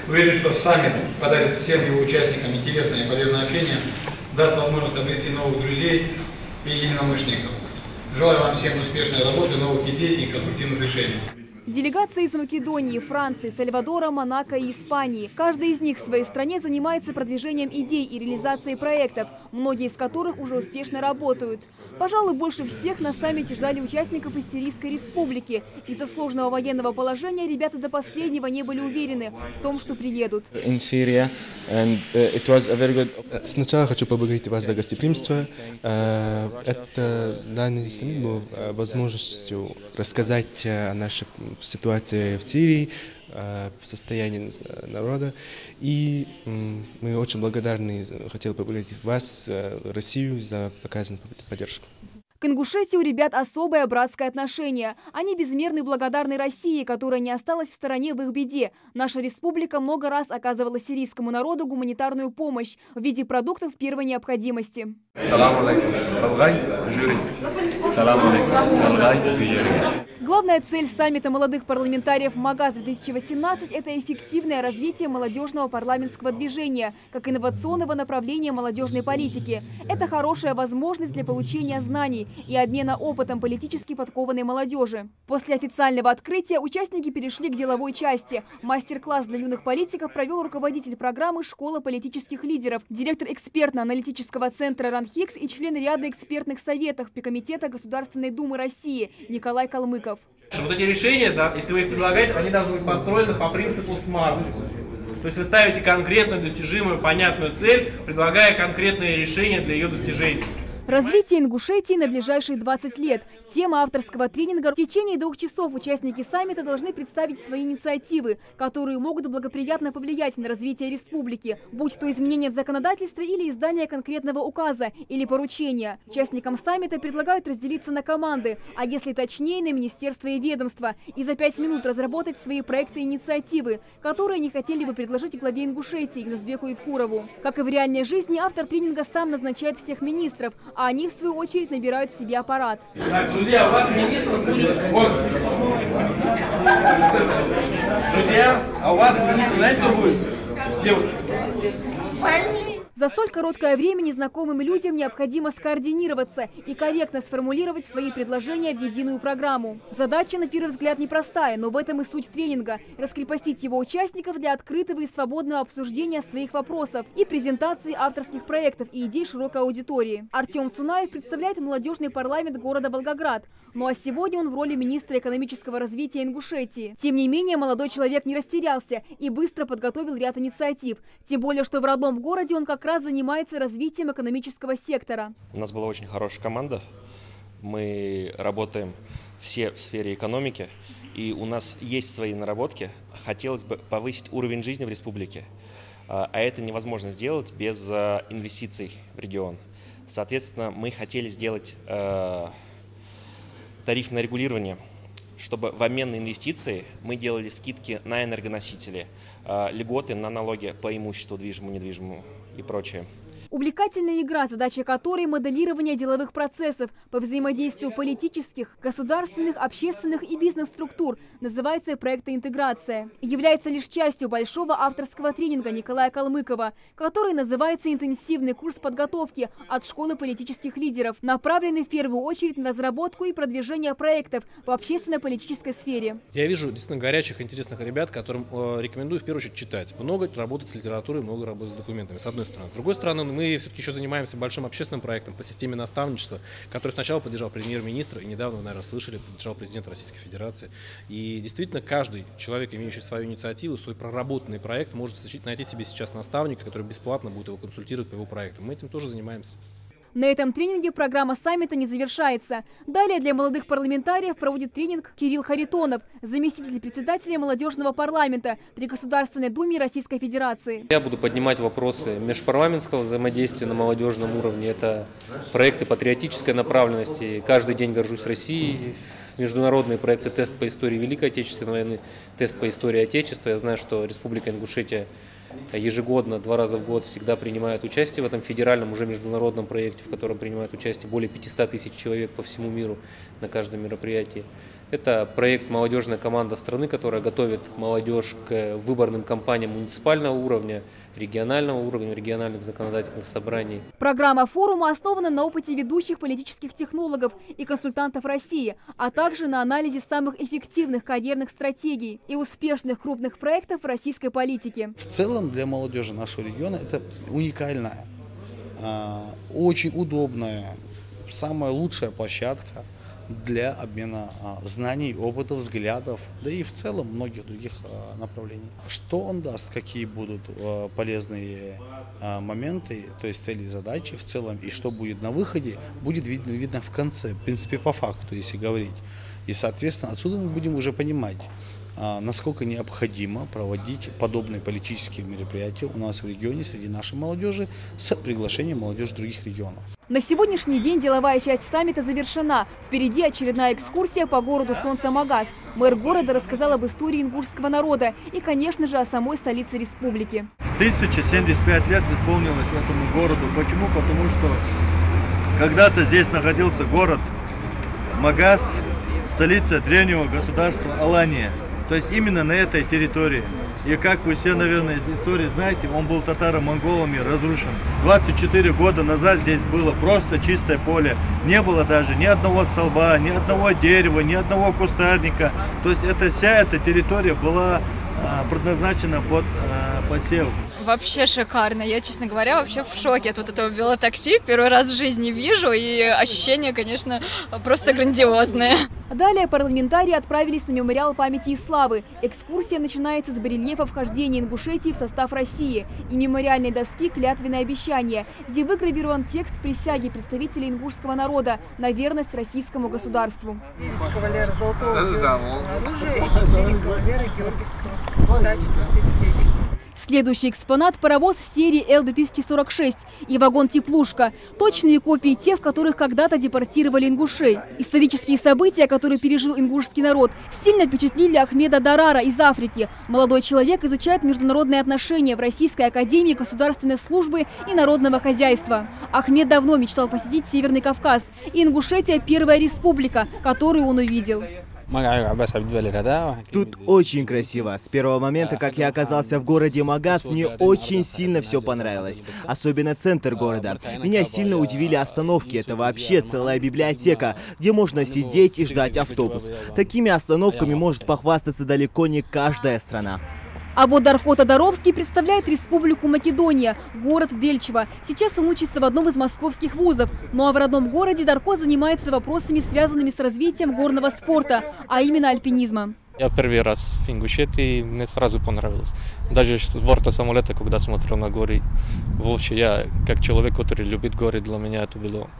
Уверен, что саммит подарит всем его участникам интересное и полезное общение, даст возможность обрести новых друзей и единомышленников. Желаю вам всем успешной работы, новых идей и конструктивных решений. Делегации из Македонии, Франции, Сальвадора, Монако и Испании. Каждый из них в своей стране занимается продвижением идей и реализацией проектов, многие из которых уже успешно работают. Пожалуй, больше всех на саммите ждали участников из Сирийской республики. Из-за сложного военного положения ребята до последнего не были уверены в том, что приедут. Сначала хочу поблагодарить вас за гостеприимство. Это данный саммит был возможностью рассказать о нашей ситуации в Сирии, в состоянии народа. И мы очень благодарны, хотел поблагодарить вас, Россию, за показанную поддержку. К Ингушетии у ребят особое братское отношение. Они безмерно благодарны России, которая не осталась в стороне в их беде. Наша республика много раз оказывала сирийскому народу гуманитарную помощь в виде продуктов первой необходимости. Главная цель саммита молодых парламентариев МАГАС-2018 – это эффективное развитие молодежного парламентского движения как инновационного направления молодежной политики. Это хорошая возможность для получения знаний и обмена опытом политически подкованной молодежи. После официального открытия участники перешли к деловой части. Мастер-класс для юных политиков провел руководитель программы «Школа политических лидеров», директор экспертно-аналитического центра РАНХИКС и член ряда экспертных советов Комитета Государственной Думы России Николай Калмыков. Вот эти решения, да, если вы их предлагаете, они должны быть построены по принципу SMART. То есть вы ставите конкретную, достижимую, понятную цель, предлагая конкретные решения для ее достижения. Развитие Ингушетии на ближайшие 20 лет. Тема авторского тренинга. В течение 2 часов участники саммита должны представить свои инициативы, которые могут благоприятно повлиять на развитие республики, будь то изменения в законодательстве или издание конкретного указа или поручения. Участникам саммита предлагают разделиться на команды, а если точнее, на министерства и ведомства, и за 5 минут разработать свои проекты и инициативы, которые не хотели бы предложить главе Ингушетии Юнусбеку Евкурову. Как и в реальной жизни, автор тренинга сам назначает всех министров, а они, в свою очередь, набирают себе аппарат. Так, друзья, у вас министр будет... Вот. Друзья, а у вас министр, знаете, кто будет? Девушка. За столь короткое время незнакомым людям необходимо скоординироваться и корректно сформулировать свои предложения в единую программу. Задача, на первый взгляд, непростая, но в этом и суть тренинга – раскрепостить его участников для открытого и свободного обсуждения своих вопросов и презентации авторских проектов и идей широкой аудитории. Артем Цунаев представляет молодежный парламент города Волгоград. Ну а сегодня он в роли министра экономического развития Ингушетии. Тем не менее, молодой человек не растерялся и быстро подготовил ряд инициатив. Тем более, что в родном городе он как раз занимается развитием экономического сектора. У нас была очень хорошая команда. Мы работаем все в сфере экономики, и у нас есть свои наработки. Хотелось бы повысить уровень жизни в республике, а это невозможно сделать без инвестиций в регион. Соответственно, мы хотели сделать тарифное регулирование, чтобы в обмен на инвестиции мы делали скидки на энергоносители, льготы на налоги по имуществу движимому, недвижимому и прочее. Увлекательная игра, задача которой – моделирование деловых процессов по взаимодействию политических, государственных, общественных и бизнес-структур, называется проектоинтеграция. Является лишь частью большого авторского тренинга Николая Калмыкова, который называется «Интенсивный курс подготовки от школы политических лидеров», направленный в первую очередь на разработку и продвижение проектов в общественно-политической сфере. Я вижу действительно горячих, интересных ребят, которым рекомендую в первую очередь читать. Много работать с литературой, много работать с документами, с одной стороны. С другой стороны, мы все-таки еще занимаемся большим общественным проектом по системе наставничества, который сначала поддержал премьер-министр, и недавно, вы, наверное, слышали, поддержал президент Российской Федерации. И действительно, каждый человек, имеющий свою инициативу, свой проработанный проект, может найти себе сейчас наставника, который бесплатно будет его консультировать по его проектам. Мы этим тоже занимаемся. На этом тренинге программа саммита не завершается. Далее для молодых парламентариев проводит тренинг Кирилл Харитонов, заместитель председателя молодежного парламента при Государственной Думе Российской Федерации. Я буду поднимать вопросы межпарламентского взаимодействия на молодежном уровне. Это проекты патриотической направленности. Каждый день горжусь Россией. Международные проекты «Тест по истории Великой Отечественной войны», «Тест по истории Отечества». Я знаю, что Республика Ингушетия ежегодно, 2 раза в год всегда принимает участие в этом федеральном, уже международном проекте, в котором принимают участие более 500 тысяч человек по всему миру на каждом мероприятии. Это проект «Молодежная команда страны», которая готовит молодежь к выборным кампаниям муниципального уровня, региональных законодательных собраний. Программа форума основана на опыте ведущих политических технологов и консультантов России, а также на анализе самых эффективных карьерных стратегий и успешных крупных проектов в российской политике. В целом для молодежи нашего региона это уникальная, очень удобная, самая лучшая площадка для обмена знаний, опытов, взглядов, да и в целом многих других направлений. Что он даст, какие будут полезные моменты, то есть цели и задачи в целом, и что будет на выходе, будет видно в конце, в принципе, по факту, если говорить. И, соответственно, отсюда мы будем уже понимать, насколько необходимо проводить подобные политические мероприятия у нас в регионе среди нашей молодежи с приглашением молодежи других регионов. На сегодняшний день деловая часть саммита завершена. Впереди очередная экскурсия по городу Солнца-Магаз. Мэр города рассказал об истории ингушского народа и, конечно же, о самой столице республики. 1075 лет исполнилось этому городу. Почему? Потому что когда-то здесь находился город Магаз, столица древнего государства Алания. То есть именно на этой территории. И как вы все, наверное, из истории знаете, он был татаро-монголами разрушен. 24 года назад здесь было просто чистое поле. Не было даже ни одного столба, ни одного дерева, ни одного кустарника. То есть вся эта территория была предназначена под посев. Вообще шикарно. Я, честно говоря, вообще в шоке от вот этого велотакси. Первый раз в жизни вижу, и ощущения, конечно, просто грандиозные. Далее парламентарии отправились на мемориал памяти и славы. Экскурсия начинается с барельефа вхождения Ингушетии в состав России и мемориальной доски «Клятвенное обещание», где выгравирован текст присяги представителей ингушского народа на верность российскому государству. 9 кавалеров золотого георгиевского оружия и 4 кавалера георгиевского креста 4 степени. Следующий экспонат – паровоз серии Л-2046 и вагон-теплушка. Точные копии тех, в которых когда-то депортировали ингушей. Исторические события, которые пережил ингушский народ, сильно впечатлили Ахмеда Дарара из Африки. Молодой человек изучает международные отношения в Российской академии государственной службы и народного хозяйства. Ахмед давно мечтал посетить Северный Кавказ. И Ингушетия – первая республика, которую он увидел. Тут очень красиво. С первого момента, как я оказался в городе Магаз, мне очень сильно все понравилось. Особенно центр города. Меня сильно удивили остановки. Это вообще целая библиотека, где можно сидеть и ждать автобус. Такими остановками может похвастаться далеко не каждая страна. А вот Дарко Тодоровский представляет Республику Македония, город Дельчево. Сейчас он учится в одном из московских вузов. Ну а в родном городе Дарко занимается вопросами, связанными с развитием горного спорта, а именно альпинизма. Я первый раз в Ингушетии, мне сразу понравилось. Даже с борта самолета, когда смотрел на горы, вообще я, как человек, который любит горы, для меня это было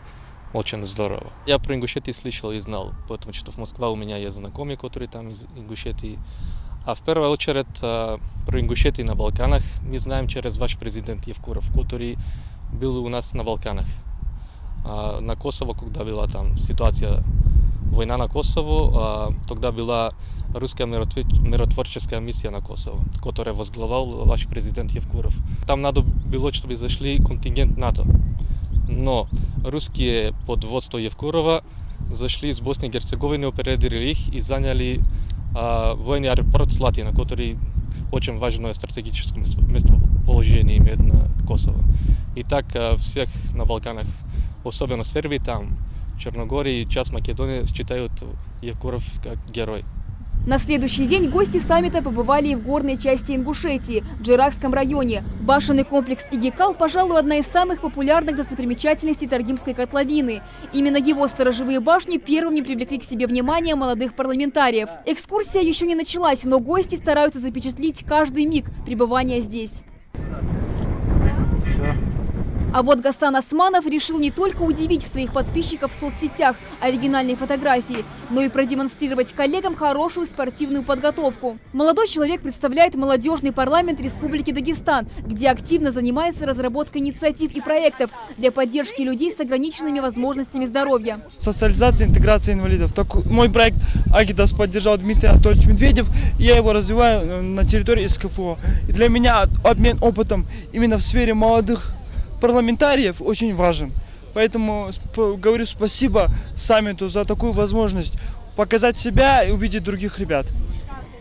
очень здорово. Я про Ингушетию слышал и знал, потому что в Москве у меня есть знакомые, которые там из Ингушетии. А в первую очередь про Ингушетию на Балканах мы знаем через ваш президент Евкуров, который был у нас на Балканах. На Косово, когда была там ситуация война на Kosovo, тогда была русская миротворческая миссия на Kosovo, которую возглавлял ваш президент Евкуров. Там надо было, чтобы зашли контингент НАТО. Но русские под водством Евкурова зашли из Боснии и Герцеговины, опередили их и заняли военный аэропорт Слатина, который очень важное стратегическое местоположение имеет на Kosovo. И так всех на Балканах, особенно в Сербии, там, Черногории, часть Македонии считают Евкуров как герой. На следующий день гости саммита побывали и в горной части Ингушетии, в Джиракском районе. Башенный комплекс Игикал, пожалуй, одна из самых популярных достопримечательностей Таргимской котловины. Именно его сторожевые башни первыми привлекли к себе внимание молодых парламентариев. Экскурсия еще не началась, но гости стараются запечатлить каждый миг пребывания здесь. А вот Гасан Османов решил не только удивить своих подписчиков в соцсетях оригинальной фотографией, но и продемонстрировать коллегам хорошую спортивную подготовку. Молодой человек представляет молодежный парламент Республики Дагестан, где активно занимается разработкой инициатив и проектов для поддержки людей с ограниченными возможностями здоровья. Социализация, интеграция инвалидов. Мой проект Агидас поддержал Дмитрий Анатольевич Медведев, и я его развиваю на территории СКФО. И для меня обмен опытом именно в сфере молодых парламентариев очень важен. Поэтому говорю спасибо саммиту за такую возможность показать себя и увидеть других ребят.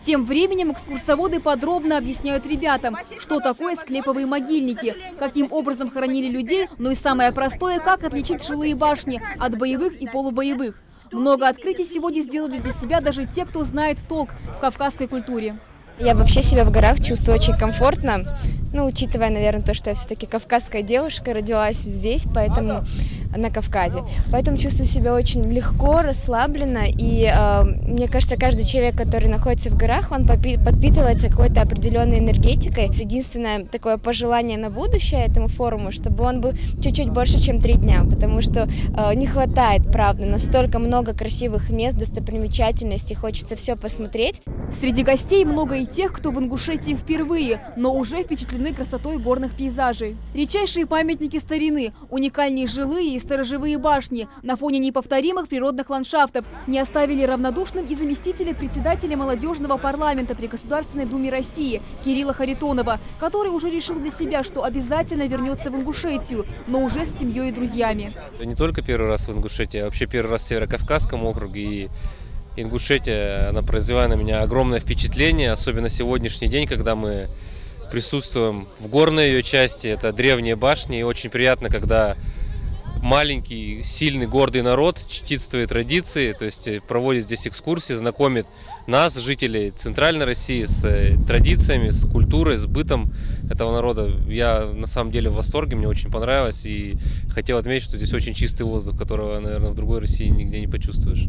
Тем временем экскурсоводы подробно объясняют ребятам, что такое склеповые могильники, каким образом хоронили людей, но и самое простое, как отличить жилые башни от боевых и полубоевых. Много открытий сегодня сделали для себя даже те, кто знает толк в кавказской культуре. Я вообще себя в горах чувствую очень комфортно, учитывая, наверное, то, что я все-таки кавказская девушка, родилась здесь, поэтому на Кавказе. Поэтому чувствую себя очень легко, расслабленно, и мне кажется, каждый человек, который находится в горах, он подпитывается какой-то определенной энергетикой. Единственное такое пожелание на будущее этому форуму, чтобы он был чуть-чуть больше, чем 3 дня, потому что не хватает, правда, настолько много красивых мест, достопримечательностей, хочется все посмотреть. Среди гостей много и тех, кто в Ингушетии впервые, но уже впечатлены красотой горных пейзажей. Редчайшие памятники старины, уникальные жилые и сторожевые башни на фоне неповторимых природных ландшафтов не оставили равнодушным и заместителя председателя молодежного парламента при Государственной Думе России Кирилла Харитонова, который уже решил для себя, что обязательно вернется в Ингушетию, но уже с семьей и друзьями. Не только первый раз в Ингушетии, а вообще первый раз в Северокавказском округе. И Ингушетия, она произвела на меня огромное впечатление, особенно сегодняшний день, когда мы присутствуем в горной ее части, это древние башни, и очень приятно, когда маленький, сильный, гордый народ чтит свои традиции, то есть проводит здесь экскурсии, знакомит нас, жителей Центральной России, с традициями, с культурой, с бытом этого народа. Я на самом деле в восторге, мне очень понравилось, и хотел отметить, что здесь очень чистый воздух, которого, наверное, в другой России нигде не почувствуешь.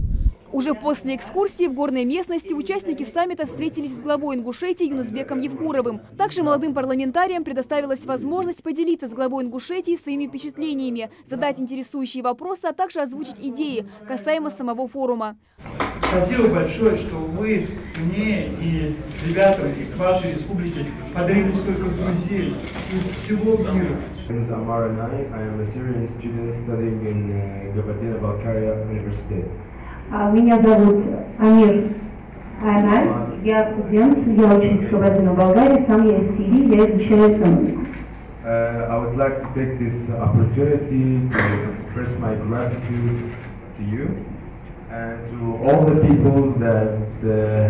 Уже после экскурсии в горной местности участники саммита встретились с главой Ингушетии Юнусбеком Евкуровым. Также молодым парламентариям предоставилась возможность поделиться с главой Ингушетии своими впечатлениями, задать интересующие вопросы, а также озвучить идеи касаемо самого форума. Спасибо большое, что вы мне и ребятам из вашей республики подарили столько друзей из всего мира. Меня зовут Амир Айналь, я студент, я учусь в Кабардино, Болгарии, сам я из Сирии, я изучаю экономику. I would like to take this opportunity to express my gratitude to you and to all the people that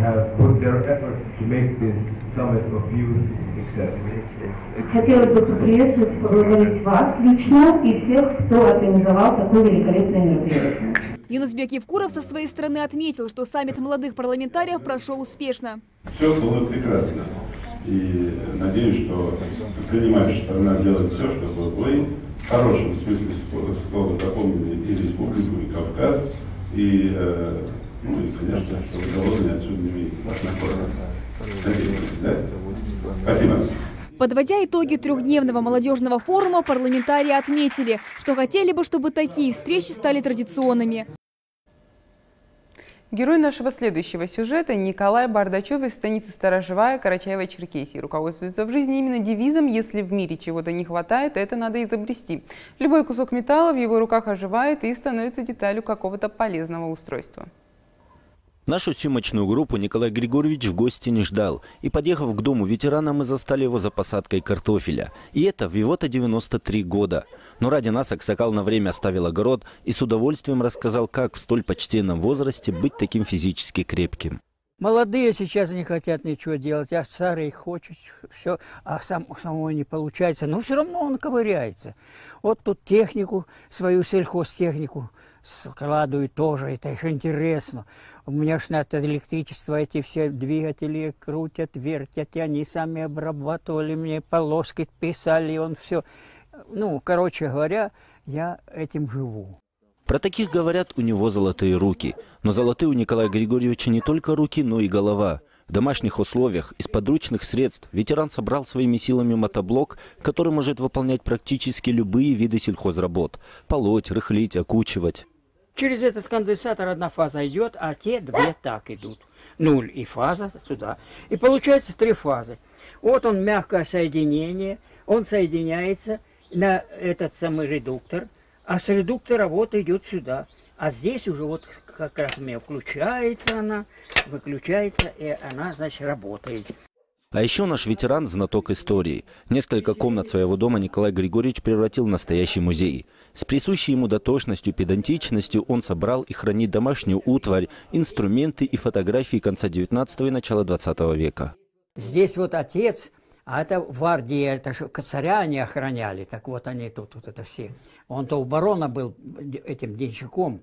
have put their efforts to make this summit of youth a success. Хотелось бы поприветствовать и поблагодарить вас лично и всех, кто организовал такое великолепное мероприятие. Юнусбек Евкуров со своей стороны отметил, что саммит молодых парламентариев прошел успешно. Все было прекрасно. И надеюсь, что принимающая сторона делает все, чтобы вы в хорошем смысле слова запомнили и республику, и Кавказ, и, конечно, чтобы голодные отсюда не видели. Надеюсь, да? Спасибо. Подводя итоги 3-дневного молодежного форума, парламентарии отметили, что хотели бы, чтобы такие встречи стали традиционными. Герой нашего следующего сюжета Николай Бардачев из станицы Сторожевая Карачаево-Черкесии руководствуется в жизни именно девизом «Если в мире чего-то не хватает, это надо изобрести». Любой кусок металла в его руках оживает и становится деталью какого-то полезного устройства. Нашу съемочную группу Николай Григорьевич в гости не ждал. И, подъехав к дому ветерана, мы застали его за посадкой картофеля. И это в его-то 93 года. Но ради нас Аксакал на время оставил огород и с удовольствием рассказал, как в столь почтенном возрасте быть таким физически крепким. Молодые сейчас не хотят ничего делать, а старые хочет все, а самого не получается. Но все равно он ковыряется. Вот тут технику, свою сельхозтехнику складывают тоже, это еще интересно. У меня ж на электричество эти все двигатели крутят, вертят, и они сами обрабатывали мне, полоски писали, он все. Ну, короче говоря, я этим живу. Про таких говорят, у него золотые руки. Но золотые у Николая Григорьевича не только руки, но и голова. В домашних условиях, из подручных средств, ветеран собрал своими силами мотоблок, который может выполнять практически любые виды сельхозработ. Полоть, рыхлить, окучивать. Через этот конденсатор одна фаза идет, а те две так идут. Нуль и фаза сюда. И получается 3 фазы. Вот он, мягкое соединение, он соединяется на этот самый редуктор, а с редуктора вот идет сюда. А здесь уже вот как раз у меня включается она, выключается, и она, значит, работает. А еще наш ветеран – знаток истории. Несколько комнат своего дома Николай Григорьевич превратил в настоящий музей. С присущей ему дотошностью, педантичностью он собрал и хранит домашнюю утварь, инструменты и фотографии конца 19 и начала 20 века. Здесь вот отец, а это гвардии, это царя они охраняли, так вот они тут вот это все. Он-то у барона был этим денщиком,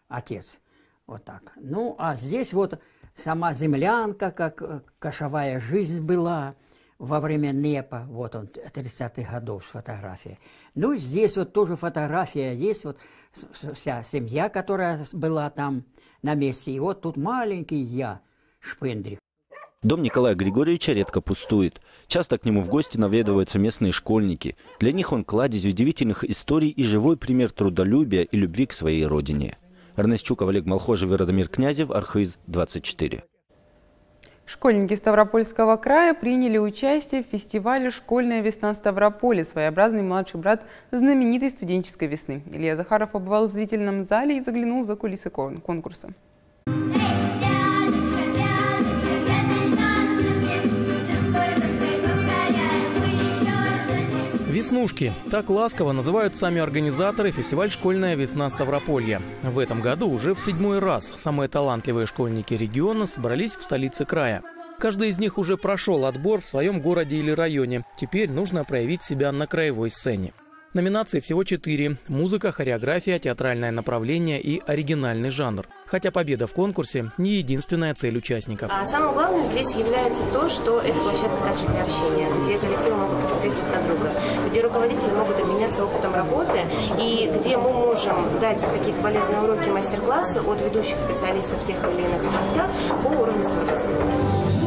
отец, вот так. Ну, а здесь вот сама землянка, как кошевая жизнь была во время НЭПа, вот он, 30-х годов фотография. Ну, здесь вот тоже фотография есть, вот вся семья, которая была там на месте. И вот тут маленький я, Шпендрик. Дом Николая Григорьевича редко пустует. Часто к нему в гости наведываются местные школьники. Для них он кладезь удивительных историй и живой пример трудолюбия и любви к своей родине. Эрнест Чуков, Олег Малхожев и Радомир Князев, Архыз, 24. Школьники Ставропольского края приняли участие в фестивале «Школьная весна Ставрополя», своеобразный младший брат знаменитой студенческой весны. Илья Захаров побывал в зрительном зале и заглянул за кулисы конкурса. Веснушки. Так ласково называют сами организаторы фестиваль «Школьная весна Ставрополья». В этом году уже в 7-й раз самые талантливые школьники региона собрались в столице края. Каждый из них уже прошел отбор в своем городе или районе. Теперь нужно проявить себя на краевой сцене. Номинаций всего 4. Музыка, хореография, театральное направление и оригинальный жанр. Хотя победа в конкурсе не единственная цель участников. А самым главным здесь является то, что это площадка также для общения, где коллективы могут посмотреть друг на друга, где руководители могут обменяться опытом работы и где мы можем дать какие-то полезные уроки, мастер-классы от ведущих специалистов в тех или иных областях по уровню Ставропольской области.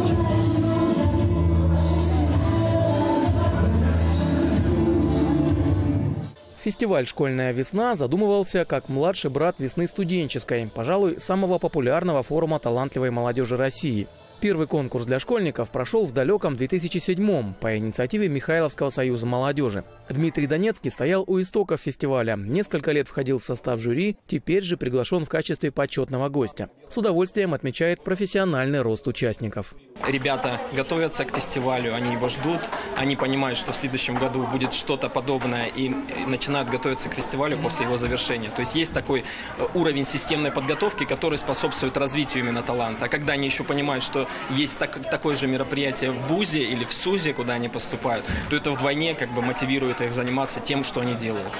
Фестиваль «Школьная весна» задумывался как младший брат весны студенческой, пожалуй, самого популярного форума талантливой молодежи России. Первый конкурс для школьников прошел в далеком 2007-м по инициативе Михайловского союза молодежи. Дмитрий Донецкий стоял у истоков фестиваля, несколько лет входил в состав жюри, теперь же приглашен в качестве почетного гостя. С удовольствием отмечает профессиональный рост участников. Ребята готовятся к фестивалю, они его ждут, они понимают, что в следующем году будет что-то подобное и начинают готовиться к фестивалю после его завершения. То есть есть такой уровень системной подготовки, который способствует развитию именно таланта. А когда они еще понимают, что есть такое же мероприятие в ВУЗе или в СУЗе, куда они поступают, то это вдвойне как бы мотивирует их заниматься тем, что они делают.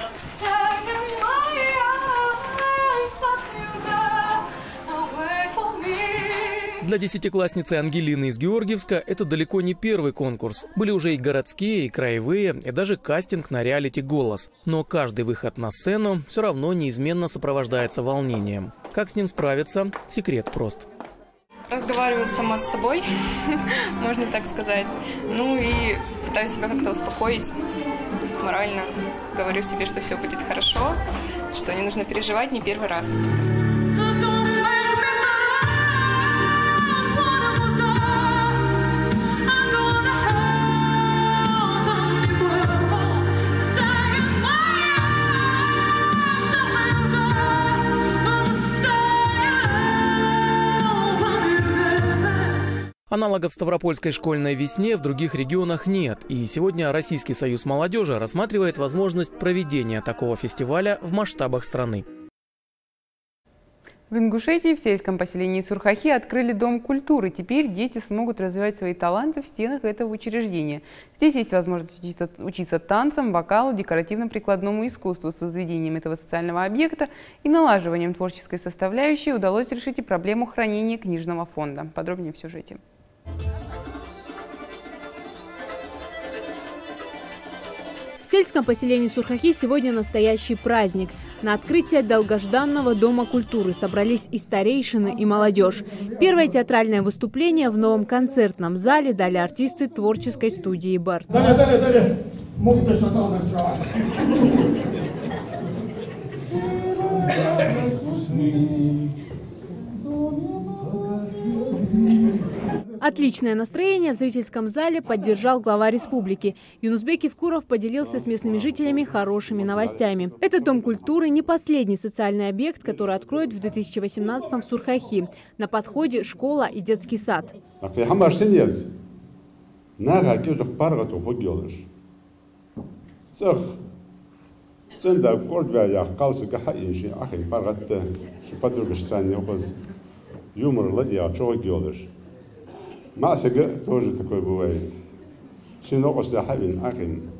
Для десятиклассницы Ангелины из Георгиевска это далеко не первый конкурс. Были уже и городские, и краевые, и даже кастинг на реалити «Голос». Но каждый выход на сцену все равно неизменно сопровождается волнением. Как с ним справиться? Секрет прост. Разговариваю сама с собой, можно так сказать. Ну и пытаюсь себя как-то успокоить морально. Говорю себе, что все будет хорошо, что не нужно переживать не первый раз. Аналогов Ставропольской школьной весне в других регионах нет. И сегодня Российский союз молодежи рассматривает возможность проведения такого фестиваля в масштабах страны. В Ингушетии в сельском поселении Сурхахи открыли Дом культуры. Теперь дети смогут развивать свои таланты в стенах этого учреждения. Здесь есть возможность учиться танцам, вокалу, декоративно-прикладному искусству. С возведением этого социального объекта и налаживанием творческой составляющей удалось решить и проблему хранения книжного фонда. Подробнее в сюжете. В сельском поселении Сурхахи сегодня настоящий праздник. На открытие долгожданного Дома культуры собрались и старейшины, и молодежь. Первое театральное выступление в новом концертном зале дали артисты творческой студии «Барт». Отличное настроение в зрительском зале поддержал глава республики. Юнусбек Евкуров поделился с местными жителями хорошими новостями. Этот Дом культуры не последний социальный объект, который откроют в 2018-м в Сурхахи. На подходе школа и детский сад. Масса тоже такое бывает. Шинокосля хавин ахин.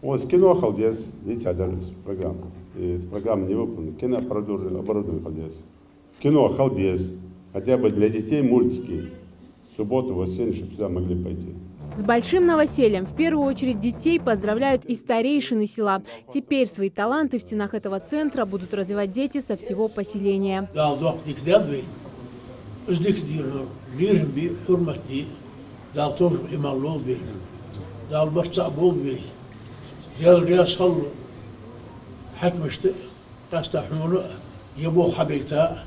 Вот кино халдес, дети отдались программа. И программа не выполнена. Кино оборудование халдес. Кино халдес. Хотя бы для детей мультики. В субботу, в воскресенье, чтобы сюда могли пойти. С большим новосельем в первую очередь детей поздравляют и старейшины села. Теперь свои таланты в стенах этого центра будут развивать дети со всего поселения. ليرم بي حرمتي دال توف إمالول بي دال برصع بول بي دال رياصل حكمشت قاستا حمولو يبو حبيتا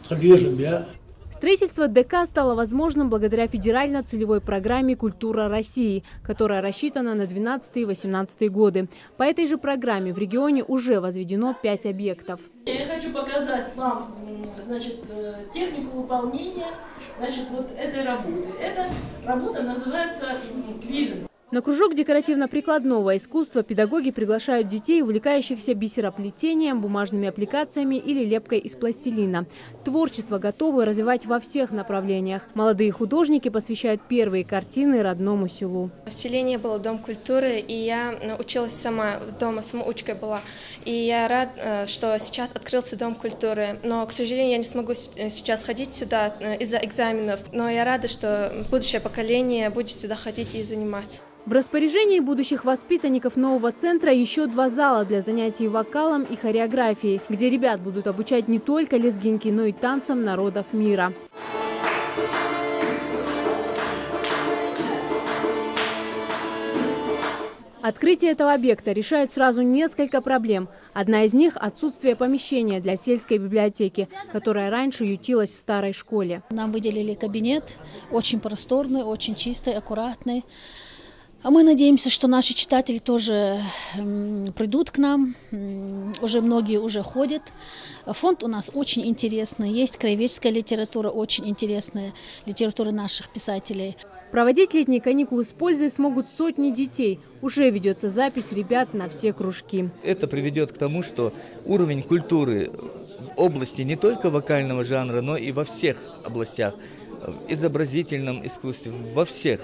تغييرم بيا. Строительство ДК стало возможным благодаря федерально-целевой программе «Культура России», которая рассчитана на 2012-2018 годы. По этой же программе в регионе уже возведено 5 объектов. Я хочу показать вам, значит, технику выполнения, значит, вот этой работы. Эта работа называется квиллинг. На кружок декоративно-прикладного искусства педагоги приглашают детей, увлекающихся бисероплетением, бумажными аппликациями или лепкой из пластилина. Творчество готовы развивать во всех направлениях. Молодые художники посвящают первые картины родному селу. В селении был Дом культуры, и я училась сама, дома самоучкой была. И я рада, что сейчас открылся Дом культуры. Но, к сожалению, я не смогу сейчас ходить сюда из-за экзаменов. Но я рада, что будущее поколение будет сюда ходить и заниматься. В распоряжении будущих воспитанников нового центра еще 2 зала для занятий вокалом и хореографией, где ребят будут обучать не только лезгинки, но и танцам народов мира. Открытие этого объекта решает сразу несколько проблем. Одна из них – отсутствие помещения для сельской библиотеки, которая раньше ютилась в старой школе. Нам выделили кабинет, очень просторный, очень чистый, аккуратный. А мы надеемся, что наши читатели тоже придут к нам. Уже многие уже ходят. Фонд у нас очень интересный. Есть краеведческая литература, очень интересная литература наших писателей. Проводить летние каникулы с пользой смогут сотни детей. Уже ведется запись ребят на все кружки. Это приведет к тому, что уровень культуры в области не только вокального жанра, но и во всех областях, в изобразительном искусстве, во всех,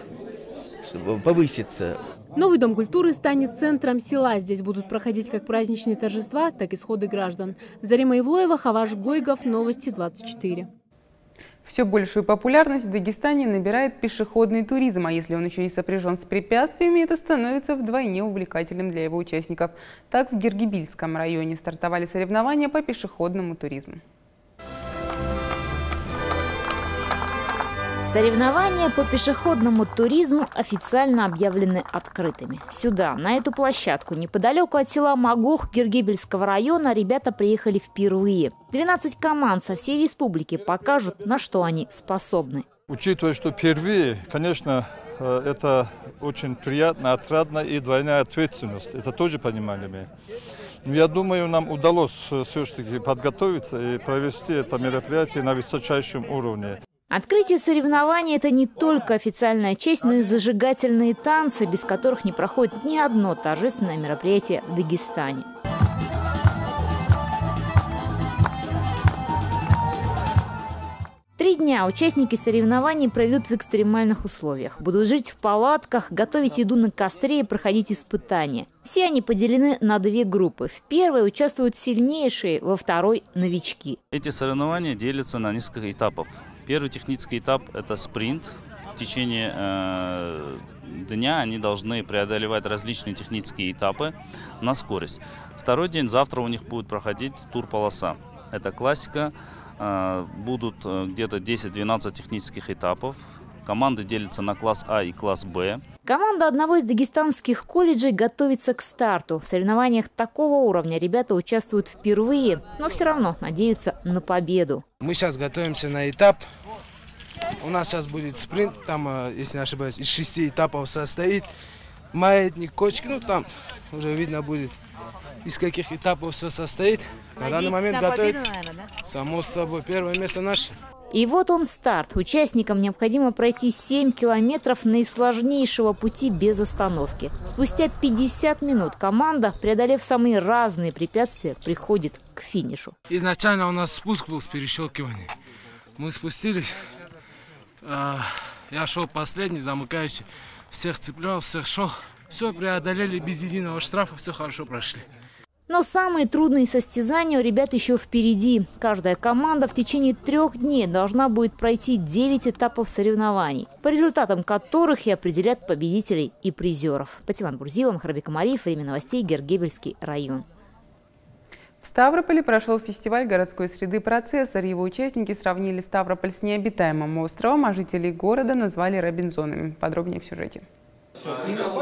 чтобы повыситься. Новый Дом культуры станет центром села. Здесь будут проходить как праздничные торжества, так и сходы граждан. Зарима Ивлоева, Хаваш Гойгов, Новости 24. Все большую популярность в Дагестане набирает пешеходный туризм, а если он еще и сопряжен с препятствиями, это становится вдвойне увлекательным для его участников. Так в Гиргибильском районе стартовали соревнования по пешеходному туризму. Соревнования по пешеходному туризму официально объявлены открытыми. Сюда, на эту площадку, неподалеку от села Магох Гиргибельского района, ребята приехали впервые. 12 команд со всей республики покажут, на что они способны. Учитывая, что впервые, конечно, это очень приятно, отрадно и двойная ответственность. Это тоже понимали мы. Я думаю, нам удалось все-таки подготовиться и провести это мероприятие на высочайшем уровне. Открытие соревнований – это не только официальная честь, но и зажигательные танцы, без которых не проходит ни одно торжественное мероприятие в Дагестане. Три дня участники соревнований проведут в экстремальных условиях. Будут жить в палатках, готовить еду на костре и проходить испытания. Все они поделены на две группы. В первой участвуют сильнейшие, во второй – новички. Эти соревнования делятся на несколько этапов. Первый технический этап – это спринт. В течение дня они должны преодолевать различные технические этапы на скорость. Второй день, завтра у них будет проходить тур-полоса. Это классика. Будут где-то 10-12 технических этапов. Команды делятся на класс А и класс Б. Команда одного из дагестанских колледжей готовится к старту. В соревнованиях такого уровня ребята участвуют впервые, но все равно надеются на победу. Мы сейчас готовимся на этап. У нас сейчас будет спринт, там, если не ошибаюсь, из 6 этапов состоит. Маятник, кочки, ну там уже видно будет, из каких этапов все состоит. На данный момент готовится, само собой, первое место наше. И вот он старт. Участникам необходимо пройти 7 километров наисложнейшего пути без остановки. Спустя 50 минут команда, преодолев самые разные препятствия, приходит к финишу. Изначально у нас спуск был с перещелкиванием. Мы спустились, я шел последний, замыкающий, всех цеплял, всех шел. Все преодолели без единого штрафа, все хорошо прошли. Но самые трудные состязания у ребят еще впереди. Каждая команда в течение 3 дней должна будет пройти 9 этапов соревнований, по результатам которых и определят победителей и призеров. Патимат Бурзилова, Махрабек Амариев, Время новостей, Гергебельский район. В Ставрополе прошел фестиваль городской среды «Процессор». Его участники сравнили Ставрополь с необитаемым островом, а жителей города назвали робинзонами. Подробнее в сюжете.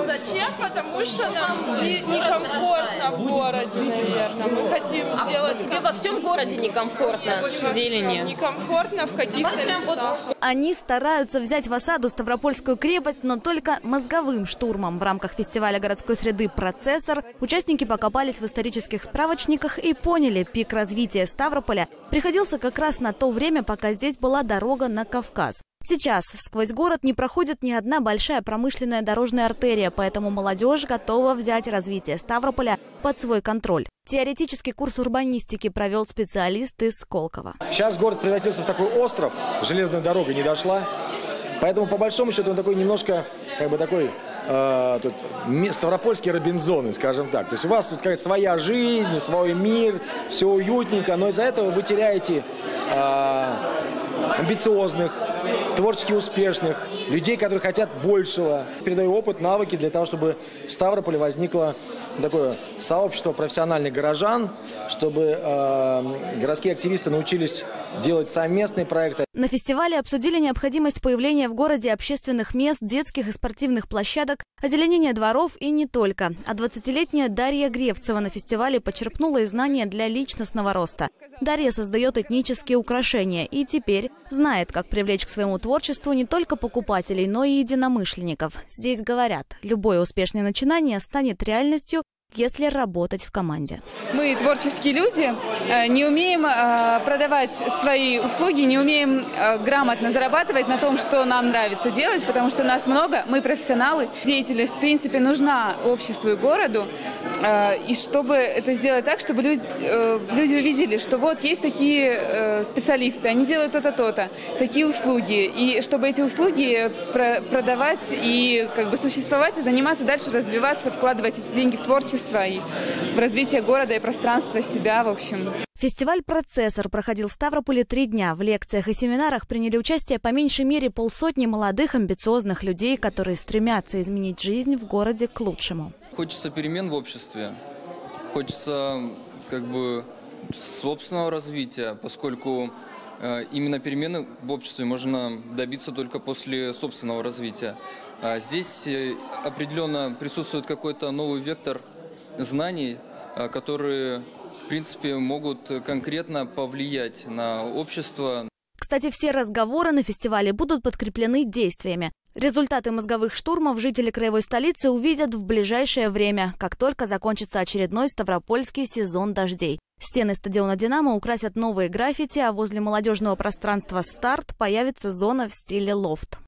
Зачем? Потому что нам некомфортно в городе, наверное. Мы хотим сделать... Тебе во всем городе некомфортно в зелени. Некомфортно в каких-то местах. Они стараются взять в осаду Ставропольскую крепость, но только мозговым штурмом. В рамках фестиваля городской среды «Процессор» участники покопались в исторических справочниках и поняли, пик развития Ставрополя приходился как раз на то время, пока здесь была дорога на Кавказ. Сейчас сквозь город не проходит ни одна большая промышленная дорожная артерия, поэтому молодежь готова взять развитие Ставрополя под свой контроль. Теоретический курс урбанистики провел специалист из Сколково. Сейчас город превратился в такой остров, железная дорога не дошла, поэтому по большому счету он такой немножко, ставропольские робинзоны, скажем так. То есть у вас какая-то своя жизнь, свой мир, все уютненько, но из-за этого вы теряете амбициозных, творчески успешных, людей, которые хотят большего. Передаю опыт, навыки для того, чтобы в Ставрополе возникло такое сообщество профессиональных горожан, чтобы городские активисты научились делать совместные проекты. На фестивале обсудили необходимость появления в городе общественных мест, детских и спортивных площадок, озеленения дворов и не только. А 20-летняя Дарья Гревцева на фестивале почерпнула и знания для личностного роста. Дарья создает этнические украшения и теперь знает, как привлечь к своему творчеству не только покупателей, но и единомышленников. Здесь говорят, любое успешное начинание станет реальностью, если работать в команде. Мы, творческие люди, не умеем продавать свои услуги, не умеем грамотно зарабатывать на том, что нам нравится делать, потому что нас много, мы профессионалы. Деятельность, в принципе, нужна обществу и городу. И чтобы это сделать так, чтобы люди увидели, что вот есть такие специалисты, они делают то-то, то-то, такие услуги. И чтобы эти услуги продавать и существовать, и заниматься дальше, развиваться, вкладывать эти деньги в творчество и в развитие города и пространства себя, в общем. Фестиваль «Процессор» проходил в Ставрополе 3 дня. В лекциях и семинарах приняли участие по меньшей мере 150 молодых амбициозных людей, которые стремятся изменить жизнь в городе к лучшему. Хочется перемен в обществе, хочется собственного развития, поскольку именно перемены в обществе можно добиться только после собственного развития. Здесь определенно присутствует какой-то новый вектор знаний, которые, в принципе, могут конкретно повлиять на общество. Кстати, все разговоры на фестивале будут подкреплены действиями. Результаты мозговых штурмов жители краевой столицы увидят в ближайшее время, как только закончится очередной ставропольский сезон дождей. Стены стадиона «Динамо» украсят новые граффити, а возле молодежного пространства «Старт» появится зона в стиле лофт.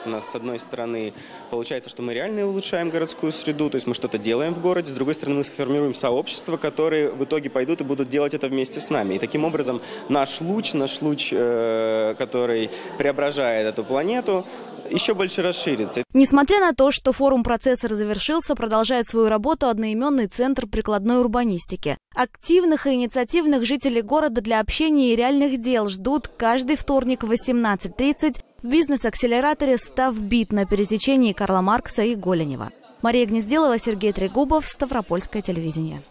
У нас, с одной стороны, получается, что мы реально улучшаем городскую среду, то есть мы что-то делаем в городе, с другой стороны, мы сформируем сообщества, которые в итоге пойдут и будут делать это вместе с нами. И таким образом наш луч, который преображает эту планету, еще больше расширится. Несмотря на то, что форум «Процессор» завершился, продолжает свою работу одноименный центр прикладной урбанистики. Активных и инициативных жителей города для общения и реальных дел ждут каждый вторник в 18:30 в бизнес-акселераторе «Ставбит» на пересечении Карла Маркса и Голенева. Мария Гнезделова, Сергей Трегубов, Ставропольское телевидение.